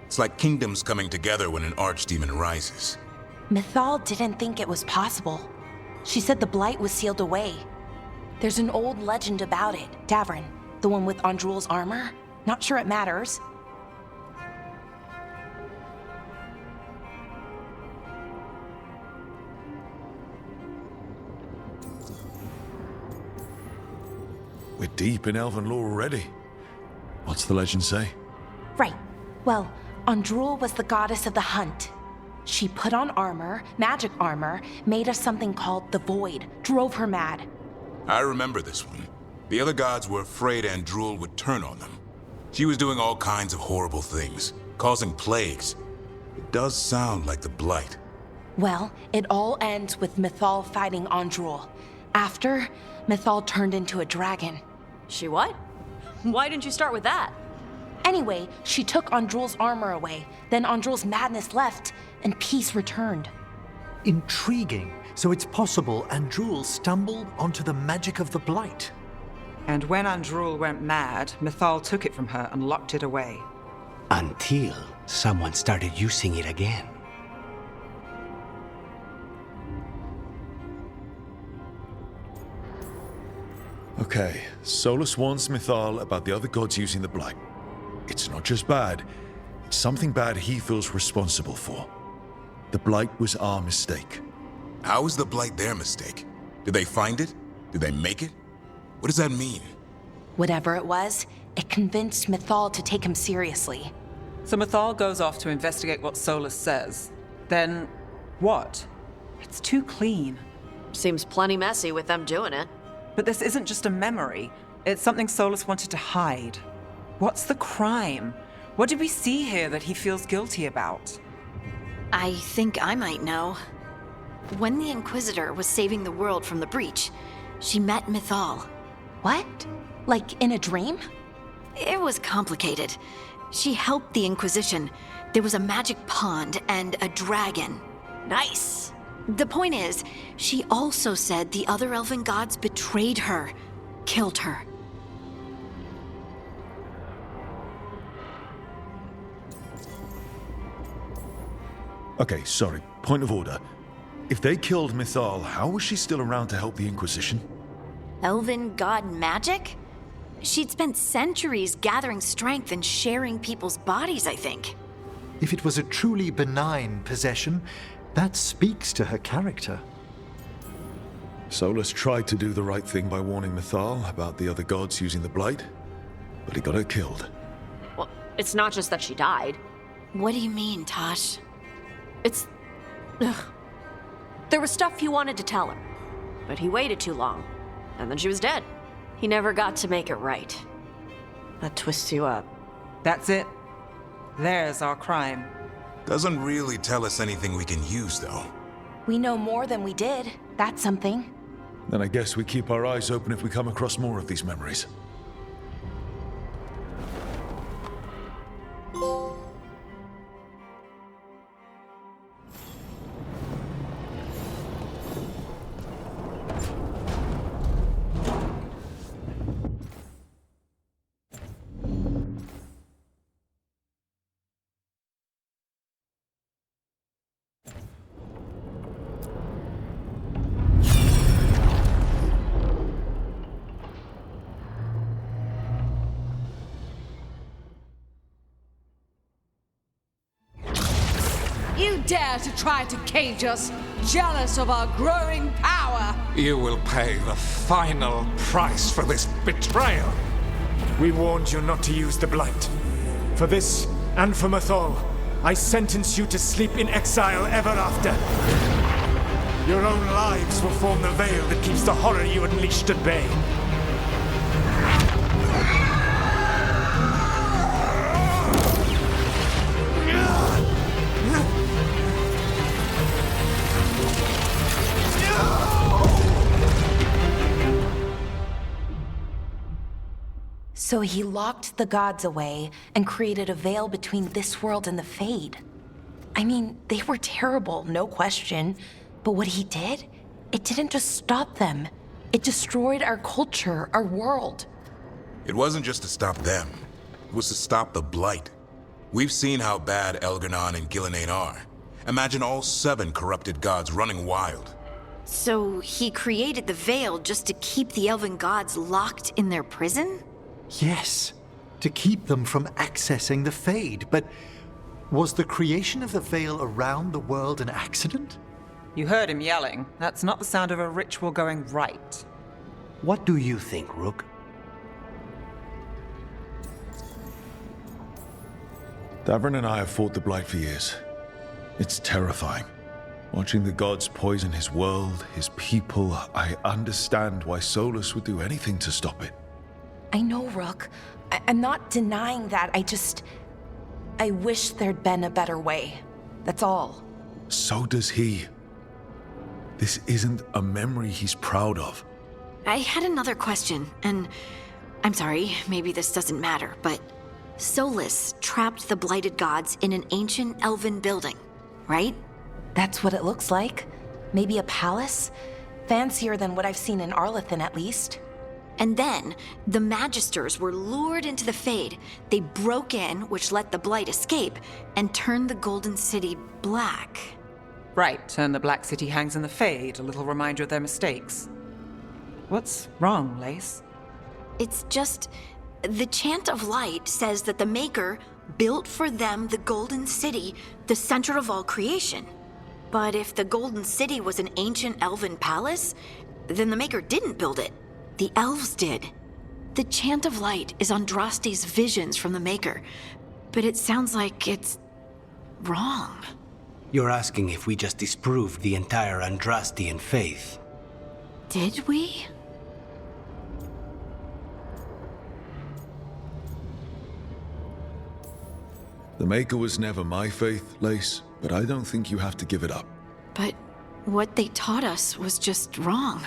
S2: It's like kingdoms coming together when an archdemon rises.
S19: Mythal didn't think it was possible. She said the Blight was sealed away. There's an old legend about it. Davrin, the one with Andrul's armor. Not sure it matters.
S1: We're deep in elven lore already. What's the legend say?
S19: Right. Well, Andrul was the goddess of the hunt. She put on armor, magic armor, made of something called the Void, drove her mad.
S2: I remember this one. The other gods were afraid Andrul would turn on them. She was doing all kinds of horrible things, causing plagues. It does sound like the Blight.
S19: Well, it all ends with Mythal fighting Andrul. After, Mythal turned into a dragon.
S20: She what? Why didn't you start with that?
S19: Anyway, she took Andrul's armor away. Then Andrul's madness left, and peace returned.
S4: Intriguing. So it's possible Andrul stumbled onto the magic of the Blight.
S5: And when Andrul went mad, Mythal took it from her and locked it away.
S3: Until someone started using it again.
S1: Okay, Solus warns Mythal about the other gods using the Blight. It's not just bad, it's something bad he feels responsible for. The Blight was our mistake.
S2: How is the Blight their mistake? Did they find it? Did they make it? What does that mean?
S19: Whatever it was, it convinced Mythal to take him seriously.
S5: So Mythal goes off to investigate what Solus says. Then, what? It's too clean.
S20: Seems plenty messy with them doing it.
S5: But this isn't just a memory. It's something Solus wanted to hide. What's the crime? What did we see here that he feels guilty about?
S7: I think I might know. When the Inquisitor was saving the world from the breach, she met Mythal.
S19: What? Like in a dream?
S7: It was complicated. She helped the Inquisition. There was a magic pond and a dragon.
S20: Nice.
S7: The point is, she also said the other elven gods betrayed her, killed her.
S1: Okay, sorry. Point of order. If they killed Mythal, how was she still around to help the Inquisition?
S7: Elven god magic? She'd spent centuries gathering strength and sharing people's bodies, I think.
S4: If it was a truly benign possession, that speaks to her character.
S1: Solus tried to do the right thing by warning Mythal about the other gods using the Blight, but he got her killed.
S20: Well, it's not just that she died.
S7: What do you mean, Tosh?
S20: It's... Ugh. There was stuff he wanted to tell her, but he waited too long, and then she was dead. He never got to make it right. That twists you up.
S5: That's it. There's our crime.
S2: Doesn't really tell us anything we can use, though.
S19: We know more than we did. That's something.
S1: Then I guess we keep our eyes open if we come across more of these memories.
S21: You dare to try to cage us, jealous of our growing power!
S18: You will pay the final price for this betrayal.
S11: We warned you not to use the Blight. For this, and for Mythal, I sentence you to sleep in exile ever after. Your own lives will form the veil that keeps the horror you unleashed at bay.
S19: So he locked the gods away and created a veil between this world and the Fade. I mean, they were terrible, no question. But what he did, it didn't just stop them. It destroyed our culture, our world.
S2: It wasn't just to stop them. It was to stop the Blight. We've seen how bad Elgar'nan and Gillenane are. Imagine all 7 corrupted gods running wild.
S7: So he created the veil just to keep the elven gods locked in their prison?
S4: Yes, to keep them from accessing the Fade. But was the creation of the veil around the world an accident?
S5: You heard him yelling. That's not the sound of a ritual going right.
S3: What do you think, Rook?
S1: Davrin and I have fought the Blight for years. It's terrifying. Watching the gods poison his world, his people, I understand why Solus would do anything to stop it.
S19: I know, Rook. I'm not denying that. I wish there'd been a better way. That's all.
S1: So does he. This isn't a memory he's proud of.
S7: I had another question, and I'm sorry, maybe this doesn't matter, but Solus trapped the blighted gods in an ancient elven building, right?
S19: That's what it looks like. Maybe a palace? Fancier than what I've seen in Arlethan, at least.
S7: And then, the Magisters were lured into the Fade. They broke in, which let the Blight escape, and turned the Golden City black.
S5: Right, and the Black City hangs in the Fade, a little reminder of their mistakes. What's wrong, Lace?
S7: It's just... the Chant of Light says that the Maker built for them the Golden City, the center of all creation. But if the Golden City was an ancient elven palace, then the Maker didn't build it. The elves did. The Chant of Light is Andraste's visions from the Maker. But it sounds like it's wrong.
S3: You're asking if we just disproved the entire Andrastian faith.
S7: Did we?
S1: The Maker was never my faith, Lace, but I don't think you have to give it up.
S7: But what they taught us was just wrong.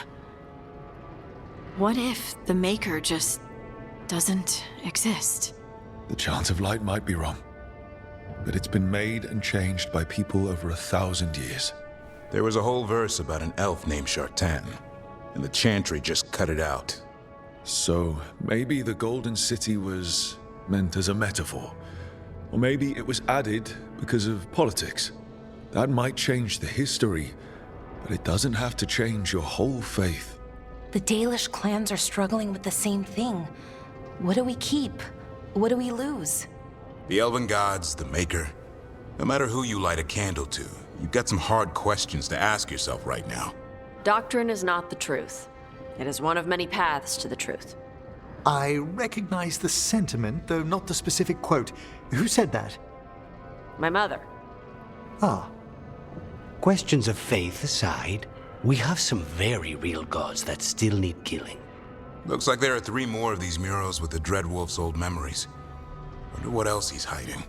S7: What if the Maker just doesn't exist?
S1: The chant of light might be wrong, but it's been made and changed by people over 1,000 years.
S2: There was a whole verse about an elf named Shartan, and the chantry just cut it out.
S1: So maybe the Golden City was meant as a metaphor. Or maybe it was added because of politics. That might change the history, but it doesn't have to change your whole faith.
S19: The Dalish clans are struggling with the same thing. What do we keep? What do we lose?
S2: The Elven Gods, the Maker. No matter who you light a candle to, you've got some hard questions to ask yourself right now.
S20: Doctrine is not the truth. It is one of many paths to the truth.
S4: I recognize the sentiment, though not the specific quote. Who said that?
S20: My mother.
S3: Ah. Questions of faith aside, we have some very real gods that still need killing.
S2: Looks like there are 3 more of these murals with the Dreadwolf's old memories. Wonder what else he's hiding.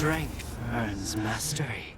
S3: Strength earns mastery.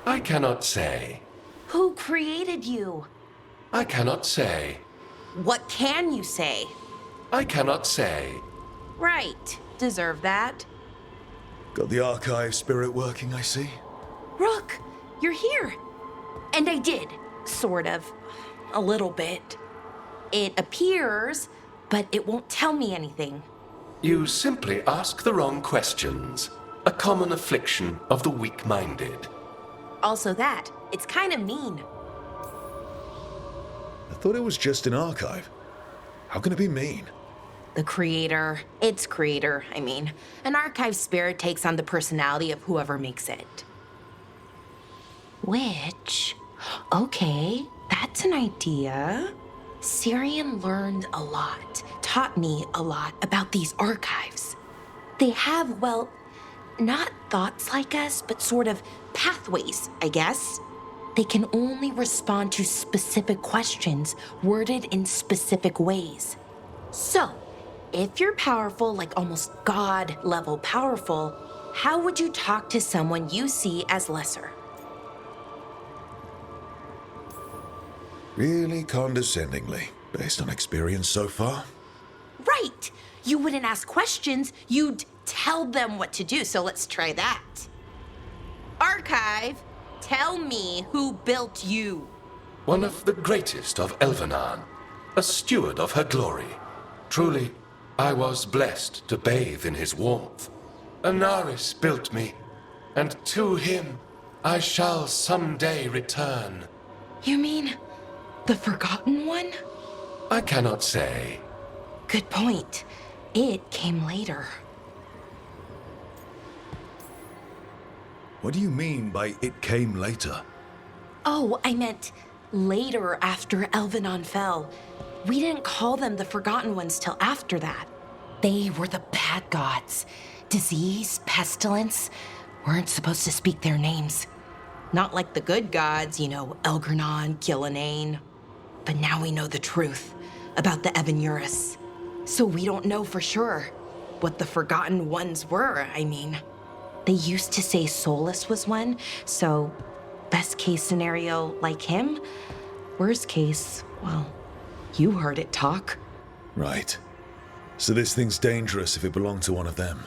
S8: I cannot say.
S19: Who created you?
S8: I cannot say.
S19: What can you say?
S8: I cannot say.
S19: Right. Deserve that.
S1: Got the archive spirit working, I see.
S19: Rook, you're here. And I did. Sort of. A little bit. It appears but it won't tell me anything.
S8: You simply ask the wrong questions. A common affliction of the weak-minded.
S19: Also that, it's kind of mean.
S1: I thought it was just an archive. How can it be mean?
S19: Its creator, I mean. An archive spirit takes on the personality of whoever makes it. Which, okay, that's an idea. Syrian learned a lot, taught me a lot about these archives. They have, well, not thoughts like us, but sort of pathways, I guess. They can only respond to specific questions worded in specific ways. So, if you're powerful, like almost God-level powerful, how would you talk to someone you see as lesser?
S1: Really condescendingly, based on experience so far.
S19: Right! You wouldn't ask questions, you'd tell them what to do, so let's try that. Archive, tell me who built you.
S8: One of the greatest of Elvenan, a steward of her glory. Truly, I was blessed to bathe in his warmth. Anaris built me, and to him I shall someday return.
S19: You mean the Forgotten One?
S8: I cannot say.
S19: Good point. It came later.
S1: What do you mean by it came later?
S19: Oh, I meant later after Elvenon fell. We didn't call them the Forgotten Ones till after that. They were the bad gods. Disease, pestilence, weren't supposed to speak their names. Not like the good gods, you know, Elgernon, Gillenane. But now we know the truth about the Evanurus. So we don't know for sure what the Forgotten Ones were, I mean. They used to say Solus was one, so best case scenario, like him. Worst case, well, you heard it talk.
S1: Right. So this thing's dangerous if it belonged to one of them.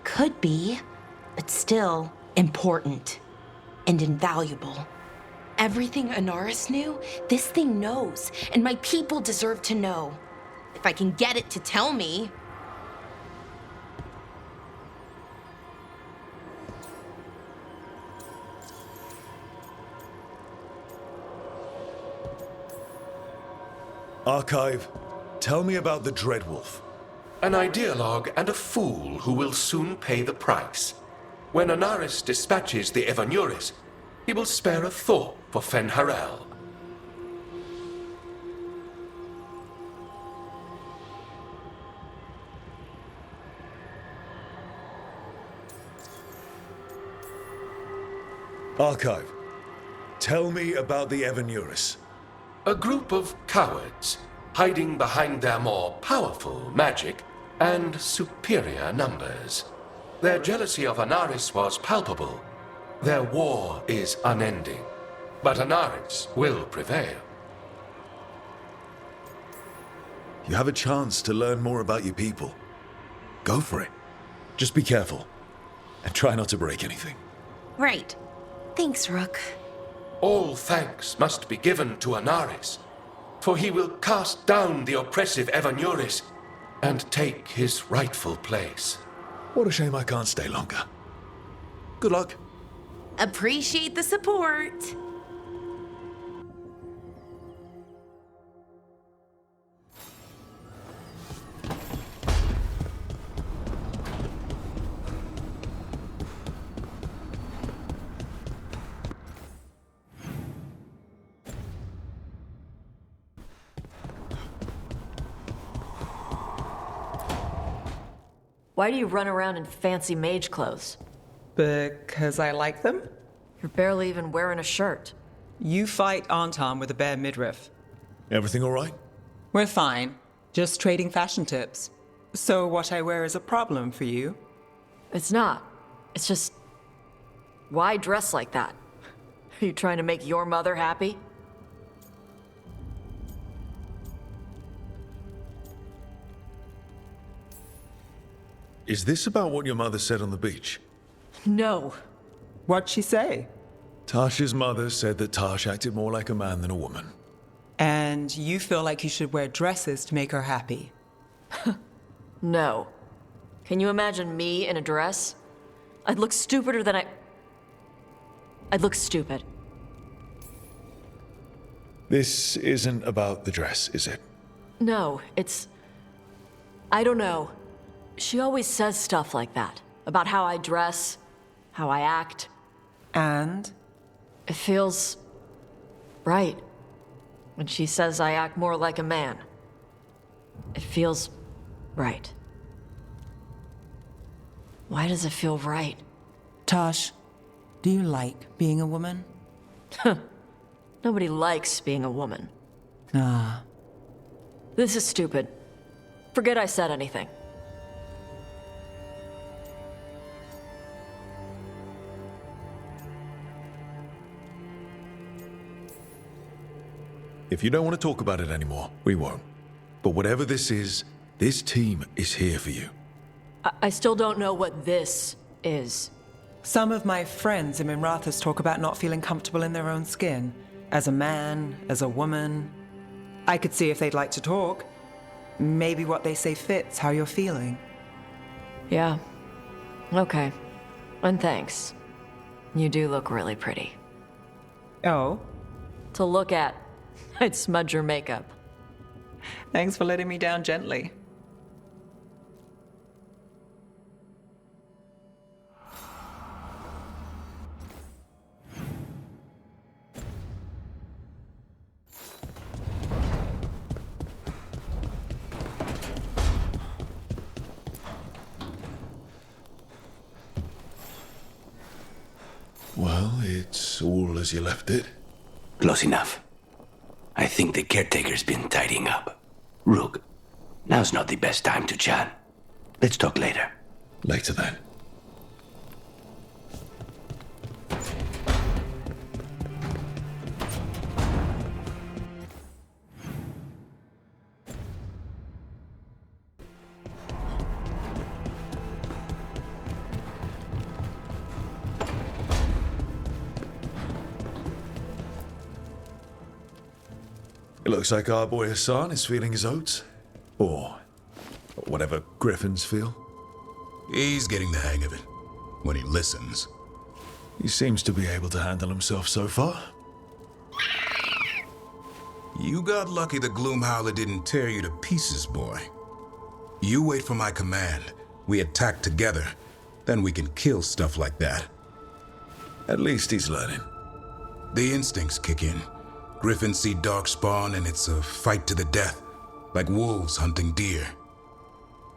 S19: Could be, but still important and invaluable. Everything Anaris knew, this thing knows, and my people deserve to know. If I can get it to tell me.
S1: Archive, tell me about the Dreadwolf.
S8: An ideologue and a fool who will soon pay the price. When Anaris dispatches the Evanurus, he will spare a thought for Fenharel.
S1: Archive, tell me about the Evanurus.
S8: A group of cowards hiding behind their more powerful magic and superior numbers. Their jealousy of Anaris was palpable. Their war is unending, but Anaris will prevail.
S1: You have a chance to learn more about your people. Go for it. Just be careful, and try not to break anything.
S19: Right. Thanks, Rook.
S8: All thanks must be given to Anaris, for he will cast down the oppressive Evanurus and take his rightful place.
S1: What a shame I can't stay longer. Good luck.
S19: Appreciate the support.
S20: Why do you run around in fancy mage clothes?
S13: Because I like them?
S20: You're barely even wearing a shirt.
S13: You fight Anton with a bare midriff.
S1: Everything all right?
S13: We're fine. Just trading fashion tips. So what I wear is a problem for you?
S20: It's not. It's just... why dress like that? Are you trying to make your mother happy?
S1: Is this about what your mother said on the beach?
S20: No.
S13: What'd she say?
S1: Tasha's mother said that Tash acted more like a man than a woman.
S13: And you feel like you should wear dresses to make her happy?
S20: No. Can you imagine me in a dress? I'd look stupider than I'd look stupid.
S1: This isn't about the dress, is it?
S20: No, it's... I don't know. She always says stuff like that. About how I dress, how I act.
S5: And?
S20: It feels... right. When she says I act more like a man. It feels... right. Why does it feel right?
S5: Tosh, do you like being a woman?
S20: Nobody likes being a woman.
S5: Ah.
S20: This is stupid. Forget I said anything.
S1: If you don't want to talk about it anymore, we won't. But whatever this is, this team is here for you.
S20: I still don't know what this is.
S5: Some of my friends in Minrathous talk about not feeling comfortable in their own skin. As a man, as a woman. I could see if they'd like to talk. Maybe what they say fits how you're feeling.
S20: Yeah. Okay. And thanks. You do look really pretty.
S5: Oh?
S20: To look at. I'd smudge your makeup.
S5: Thanks for letting me down gently.
S1: Well, it's all as you left it.
S3: Close enough. I think the caretaker's been tidying up. Rook, now's not the best time to chat. Let's talk later.
S1: Later then. It looks like our boy Hassan is feeling his oats. Or whatever griffins feel.
S2: He's getting the hang of it. When he listens.
S1: He seems to be able to handle himself so far.
S2: You got lucky the Gloomhowler didn't tear you to pieces, boy. You wait for my command. We attack together. Then we can kill stuff like that.
S1: At least he's learning.
S2: The instincts kick in. Griffins see darkspawn and it's a fight to the death, like wolves hunting deer.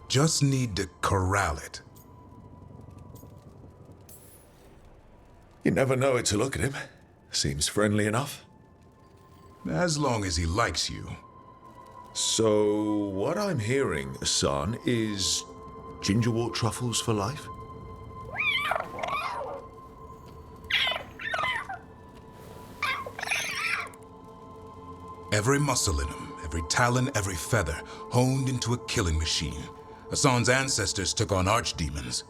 S2: Just need to corral it.
S1: You never know it to look at him. Seems friendly enough.
S2: As long as he likes you.
S1: So, what I'm hearing, Hassan, is gingerwort truffles for life?
S2: Every muscle in him, every talon, every feather, honed into a killing machine. Hassan's ancestors took on archdemons.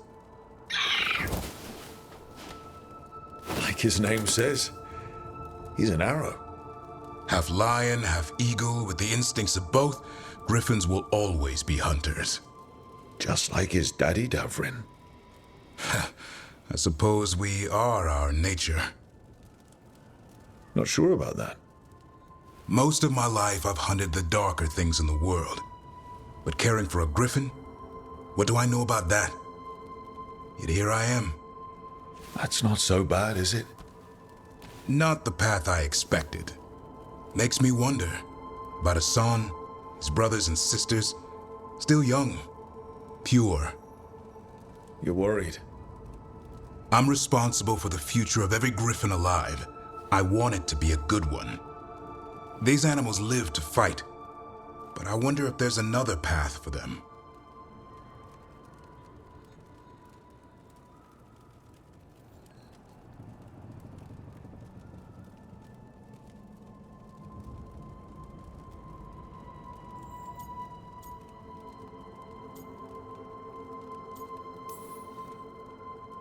S1: Like his name says, he's an arrow.
S2: Half lion, half eagle, with the instincts of both, griffins will always be hunters.
S1: Just like his daddy, Davrin.
S2: I suppose we are our nature.
S1: Not sure about that.
S2: Most of my life I've hunted the darker things in the world. But caring for a griffin? What do I know about that? Yet here I am.
S1: That's not so bad, is it?
S2: Not the path I expected. Makes me wonder about Hassan, his brothers and sisters, still young, pure.
S1: You're worried?
S2: I'm responsible for the future of every griffin alive. I want it to be a good one. These animals live to fight, but I wonder if there's another path for them.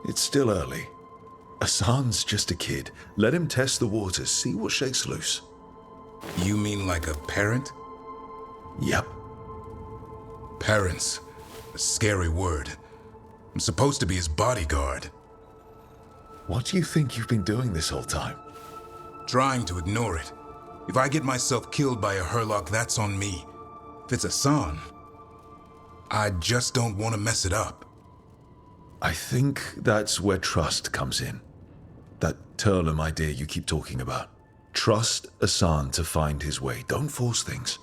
S1: It's still early. Hassan's just a kid. Let him test the waters, see what shakes loose.
S2: You mean like a parent?
S1: Yep.
S2: Parents. A scary word. I'm supposed to be his bodyguard.
S1: What do you think you've been doing this whole time?
S2: Trying to ignore it. If I get myself killed by a Herlock, that's on me. If it's Hassan, I just don't want to mess it up.
S1: I think that's where trust comes in. That Turlum idea you keep talking about. Trust Hassan to find his way. Don't force things.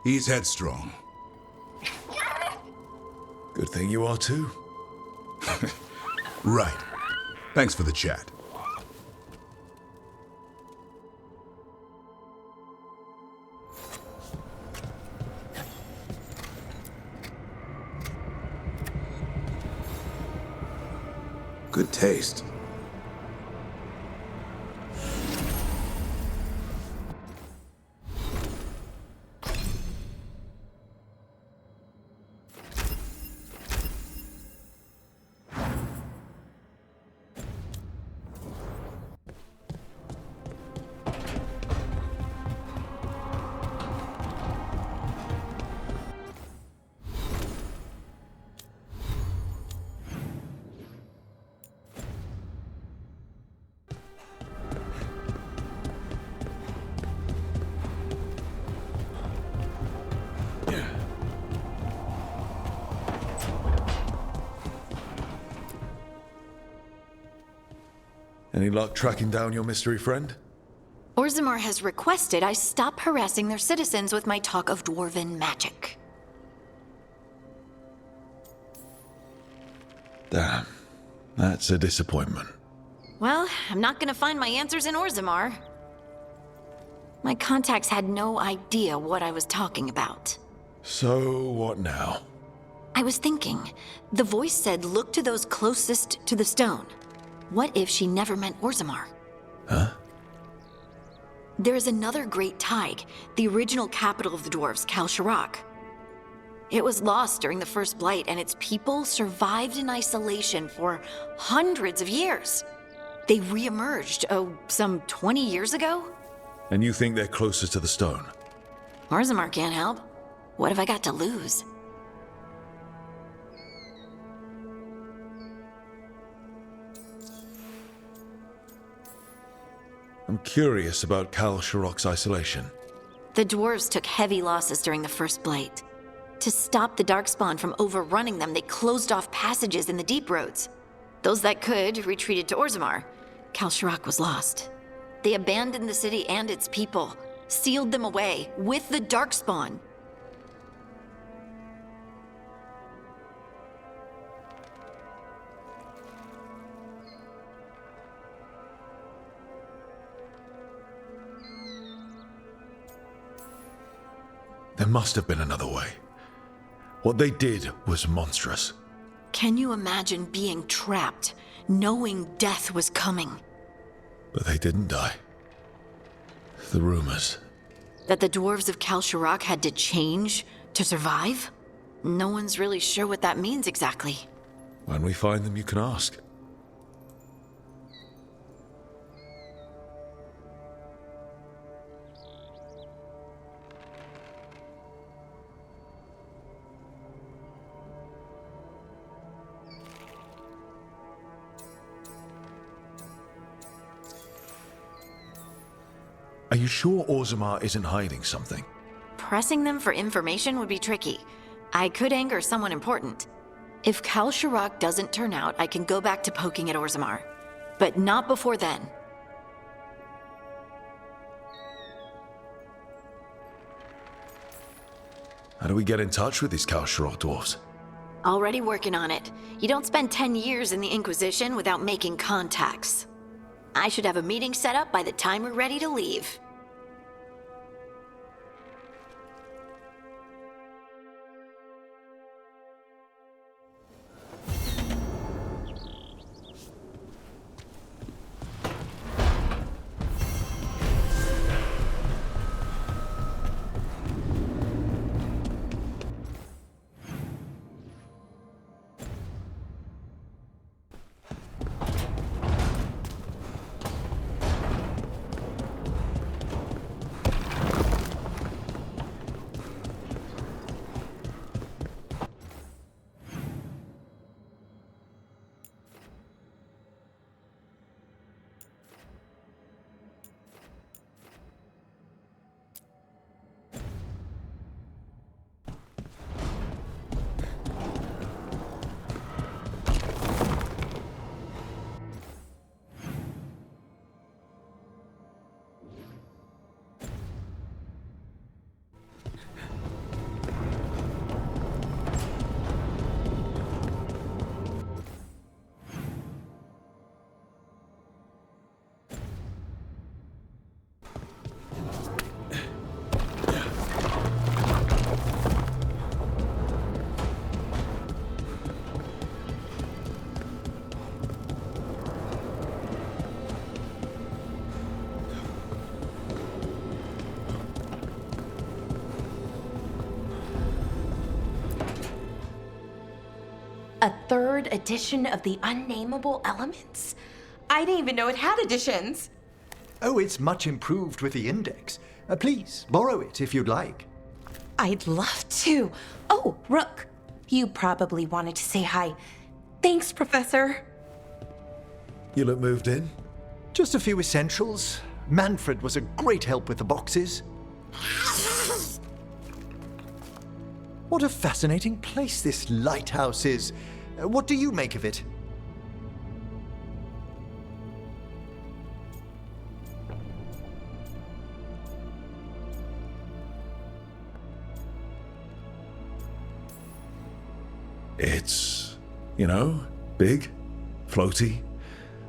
S2: He's headstrong.
S1: Good thing you are too.
S2: Right. Thanks for the chat. Good taste.
S1: Any luck tracking down your mystery friend?
S7: Orzammar has requested I stop harassing their citizens with my talk of dwarven magic.
S1: Damn. That's a disappointment.
S7: Well, I'm not gonna find my answers in Orzammar. My contacts had no idea what I was talking about.
S1: So, what now?
S7: I was thinking, the voice said look to those closest to the stone. What if she never meant Orzammar?
S1: Huh?
S7: There is another great Tig, the original capital of the dwarves, Kal-Sharok. It was lost during the First Blight, and its people survived in isolation for hundreds of years. They re-emerged, some 20 years ago?
S1: And you think they're closer to the stone?
S7: Orzammar can't help. What have I got to lose?
S1: I'm curious about Kal-Sharok's isolation.
S7: The dwarves took heavy losses during the First Blight. To stop the Darkspawn from overrunning them, they closed off passages in the deep roads. Those that could retreated to Orzammar. Kal-Sharok was lost. They abandoned the city and its people, sealed them away with the Darkspawn.
S1: There must have been another way. What they did was monstrous.
S7: Can you imagine being trapped, knowing death was coming?
S1: But they didn't die. The rumors.
S7: That the dwarves of Kal-Sharok had to change to survive? No one's really sure what that means exactly.
S1: When we find them, you can ask. Are you sure Orzammar isn't hiding something?
S7: Pressing them for information would be tricky. I could anger someone important. If Kal-Sharok doesn't turn out, I can go back to poking at Orzammar. But not before then.
S1: How do we get in touch with these Kal-Sharok dwarves?
S7: Already working on it. You don't spend 10 years in the Inquisition without making contacts. I should have a meeting set up by the time we're ready to leave.
S19: A third edition of the Unnameable Elements? I didn't even know it had editions.
S4: Oh, it's much improved with the index. Please, borrow it if you'd like.
S19: I'd love to. Oh, Rook, you probably wanted to say hi. Thanks, Professor.
S1: You look moved in?
S4: Just a few essentials. Manfred was a great help with the boxes. What a fascinating place this lighthouse is. What do you make of it?
S1: It's, big, floaty,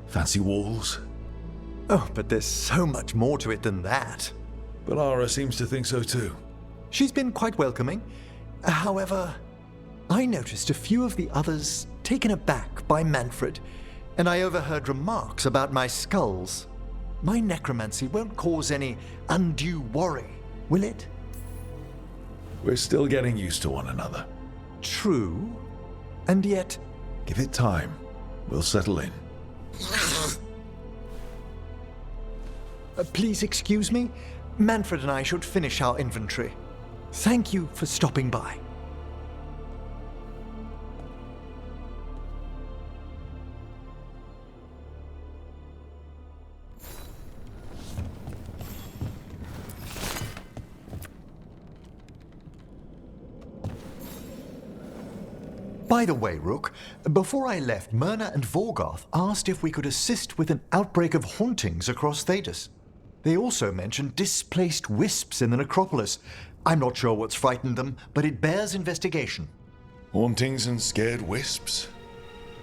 S1: fancy walls.
S4: Oh, but there's so much more to it than that.
S1: Balara seems to think so too.
S4: She's been quite welcoming. However, I noticed a few of the others taken aback by Manfred, and I overheard remarks about my skulls. My necromancy won't cause any undue worry, will it?
S1: We're still getting used to one another.
S4: True. And yet...
S1: Give it time. We'll settle in.
S4: Please excuse me. Manfred and I should finish our inventory. Thank you for stopping by. By the way, Rook, before I left, Myrna and Veilguard asked if we could assist with an outbreak of hauntings across Thedas. They also mentioned displaced wisps in the necropolis. I'm not sure what's frightened them, but it bears investigation.
S1: Hauntings and scared wisps?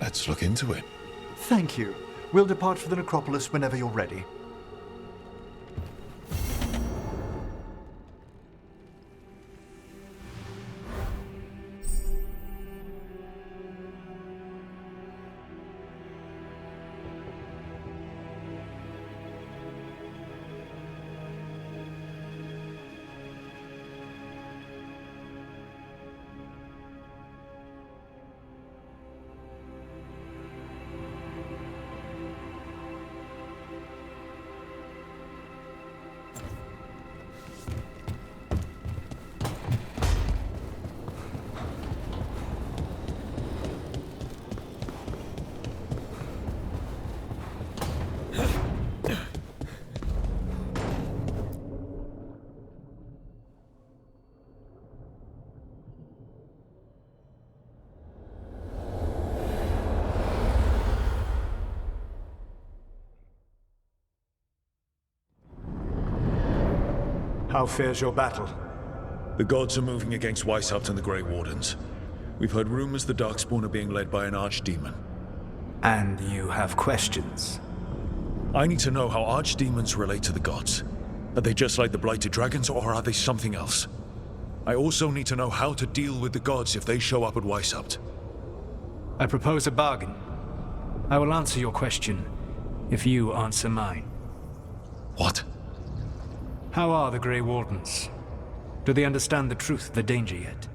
S1: Let's look into it.
S4: Thank you. We'll depart for the necropolis whenever you're ready.
S15: How fares your battle?
S1: The gods are moving against Weishaupt and the Grey Wardens. We've heard rumors the Darkspawn are being led by an archdemon.
S15: And you have questions?
S1: I need to know how archdemons relate to the gods. Are they just like the Blighted Dragons, or are they something else? I also need to know how to deal with the gods if they show up at Weishaupt.
S15: I propose a bargain. I will answer your question if you answer mine.
S1: What?
S15: How are the Grey Wardens? Do they understand the truth of the danger yet?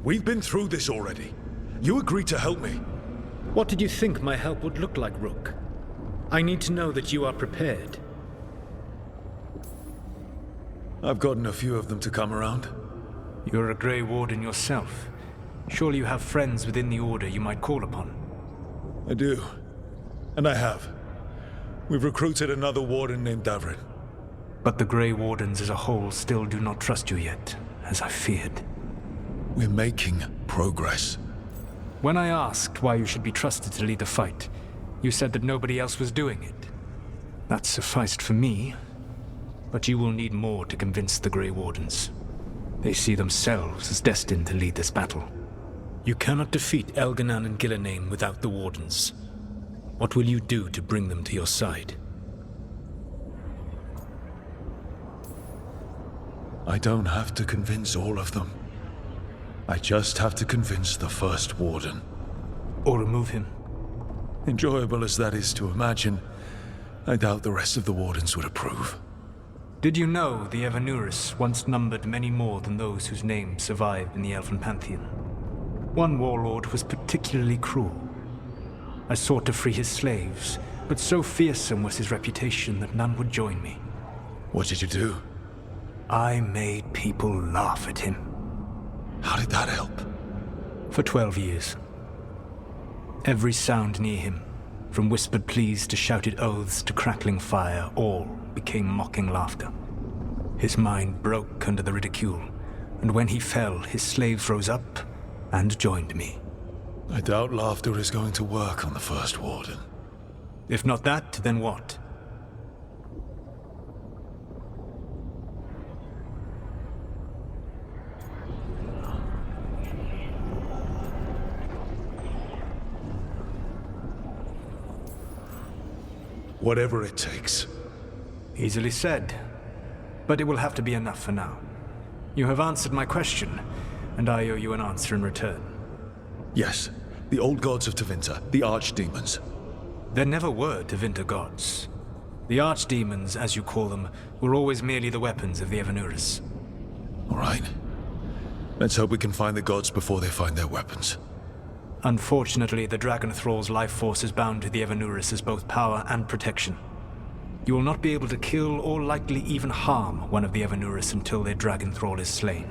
S1: We've been through this already. You agreed to help me.
S15: What did you think my help would look like, Rook? I need to know that you are prepared.
S1: I've gotten a few of them to come around.
S15: You're a Grey Warden yourself. Surely you have friends within the Order you might call upon.
S1: I do. And I have. We've recruited another warden named Davrin.
S15: But the Grey Wardens as a whole still do not trust you yet, as I feared.
S1: We're making progress.
S15: When I asked why you should be trusted to lead the fight, you said that nobody else was doing it. That sufficed for me, but you will need more to convince the Grey Wardens. They see themselves as destined to lead this battle. You cannot defeat Elganan and Gillenane without the Wardens. What will you do to bring them to your side?
S1: I don't have to convince all of them. I just have to convince the first Warden.
S15: Or remove him.
S1: Enjoyable as that is to imagine, I doubt the rest of the Wardens would approve.
S15: Did you know the Evanurus once numbered many more than those whose names survive in the Elven Pantheon? One warlord was particularly cruel. I sought to free his slaves, but so fearsome was his reputation that none would join me.
S1: What did you do?
S15: I made people laugh at him.
S1: How did that help?
S15: For 12 years. Every sound near him, from whispered pleas to shouted oaths to crackling fire, all became mocking laughter. His mind broke under the ridicule, and when he fell, his slaves rose up and joined me.
S1: I doubt laughter is going to work on the First Warden.
S15: If not that, then what?
S1: Whatever it takes.
S15: Easily said. But it will have to be enough for now. You have answered my question, and I owe you an answer in return.
S1: Yes, the old gods of Tevinter, the archdemons.
S15: There never were Tevinter gods. The archdemons, as you call them, were always merely the weapons of the Evanurus.
S1: All right. Let's hope we can find the gods before they find their weapons.
S15: Unfortunately, the Dragon Thrall's life force is bound to the Evanurus as both power and protection. You will not be able to kill or likely even harm one of the Evanurus until their Dragon Thrall is slain.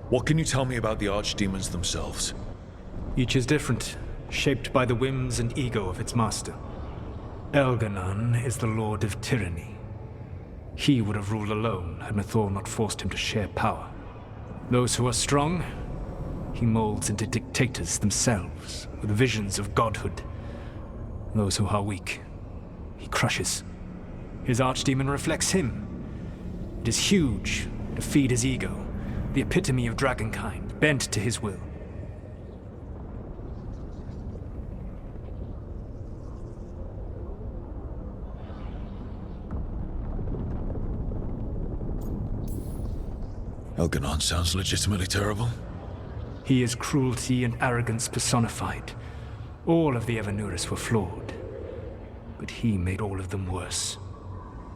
S1: What can you tell me about the archdemons themselves?
S15: Each is different, shaped by the whims and ego of its master. Elganon is the Lord of Tyranny. He would have ruled alone had Mythal not forced him to share power. Those who are strong, he molds into dictators themselves, with visions of godhood. Those who are weak, he crushes. His archdemon reflects him. It is huge, to feed his ego, the epitome of dragonkind, bent to his will.
S1: Elganon sounds legitimately terrible.
S15: He is cruelty and arrogance personified. All of the Evanurus were flawed, but he made all of them worse.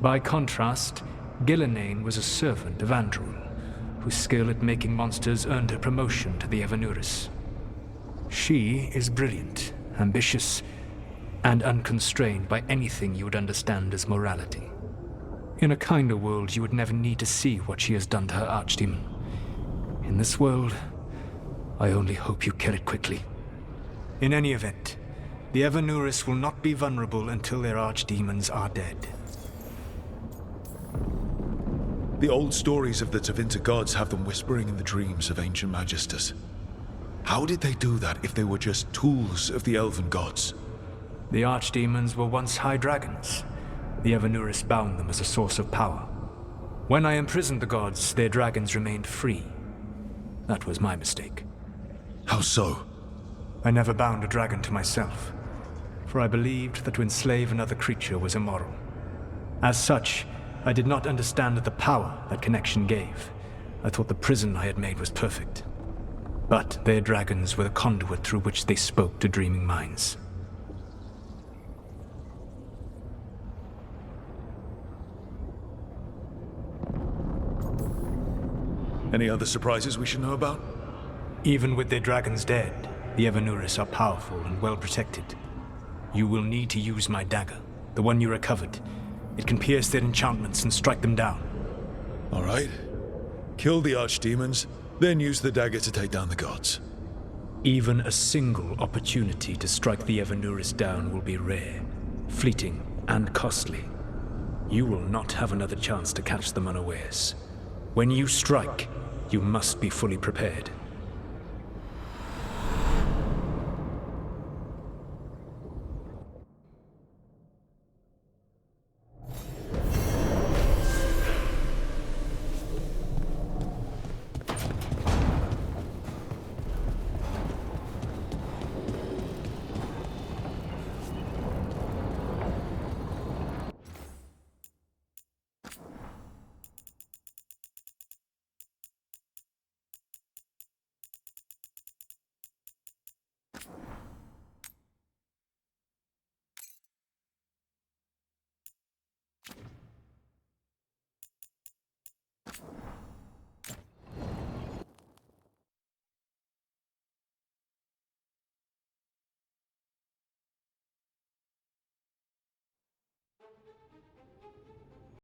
S15: By contrast, Gillenane was a servant of Andrul, whose skill at making monsters earned her promotion to the Evanurus. She is brilliant, ambitious, and unconstrained by anything you would understand as morality. In a kinder world, you would never need to see what she has done to her archdemon. In this world, I only hope you kill it quickly. In any event, the Evanurus will not be vulnerable until their archdemons are dead.
S1: The old stories of the Tevinter gods have them whispering in the dreams of ancient magisters. How did they do that if they were just tools of the elven gods?
S15: The archdemons were once high dragons. The Evanurus bound them as a source of power. When I imprisoned the gods, their dragons remained free. That was my mistake.
S1: How so?
S15: I never bound a dragon to myself, for I believed that to enslave another creature was immoral. As such, I did not understand the power that connection gave. I thought the prison I had made was perfect. But their dragons were the conduit through which they spoke to dreaming minds.
S1: Any other surprises we should know about?
S15: Even with their dragons dead, the Evanurus are powerful and well protected. You will need to use my dagger, the one you recovered. It can pierce their enchantments and strike them down.
S1: All right. Kill the archdemons, then use the dagger to take down the gods.
S15: Even a single opportunity to strike the Evanurus down will be rare, fleeting, and costly. You will not have another chance to catch them unawares. When you strike, you must be fully prepared.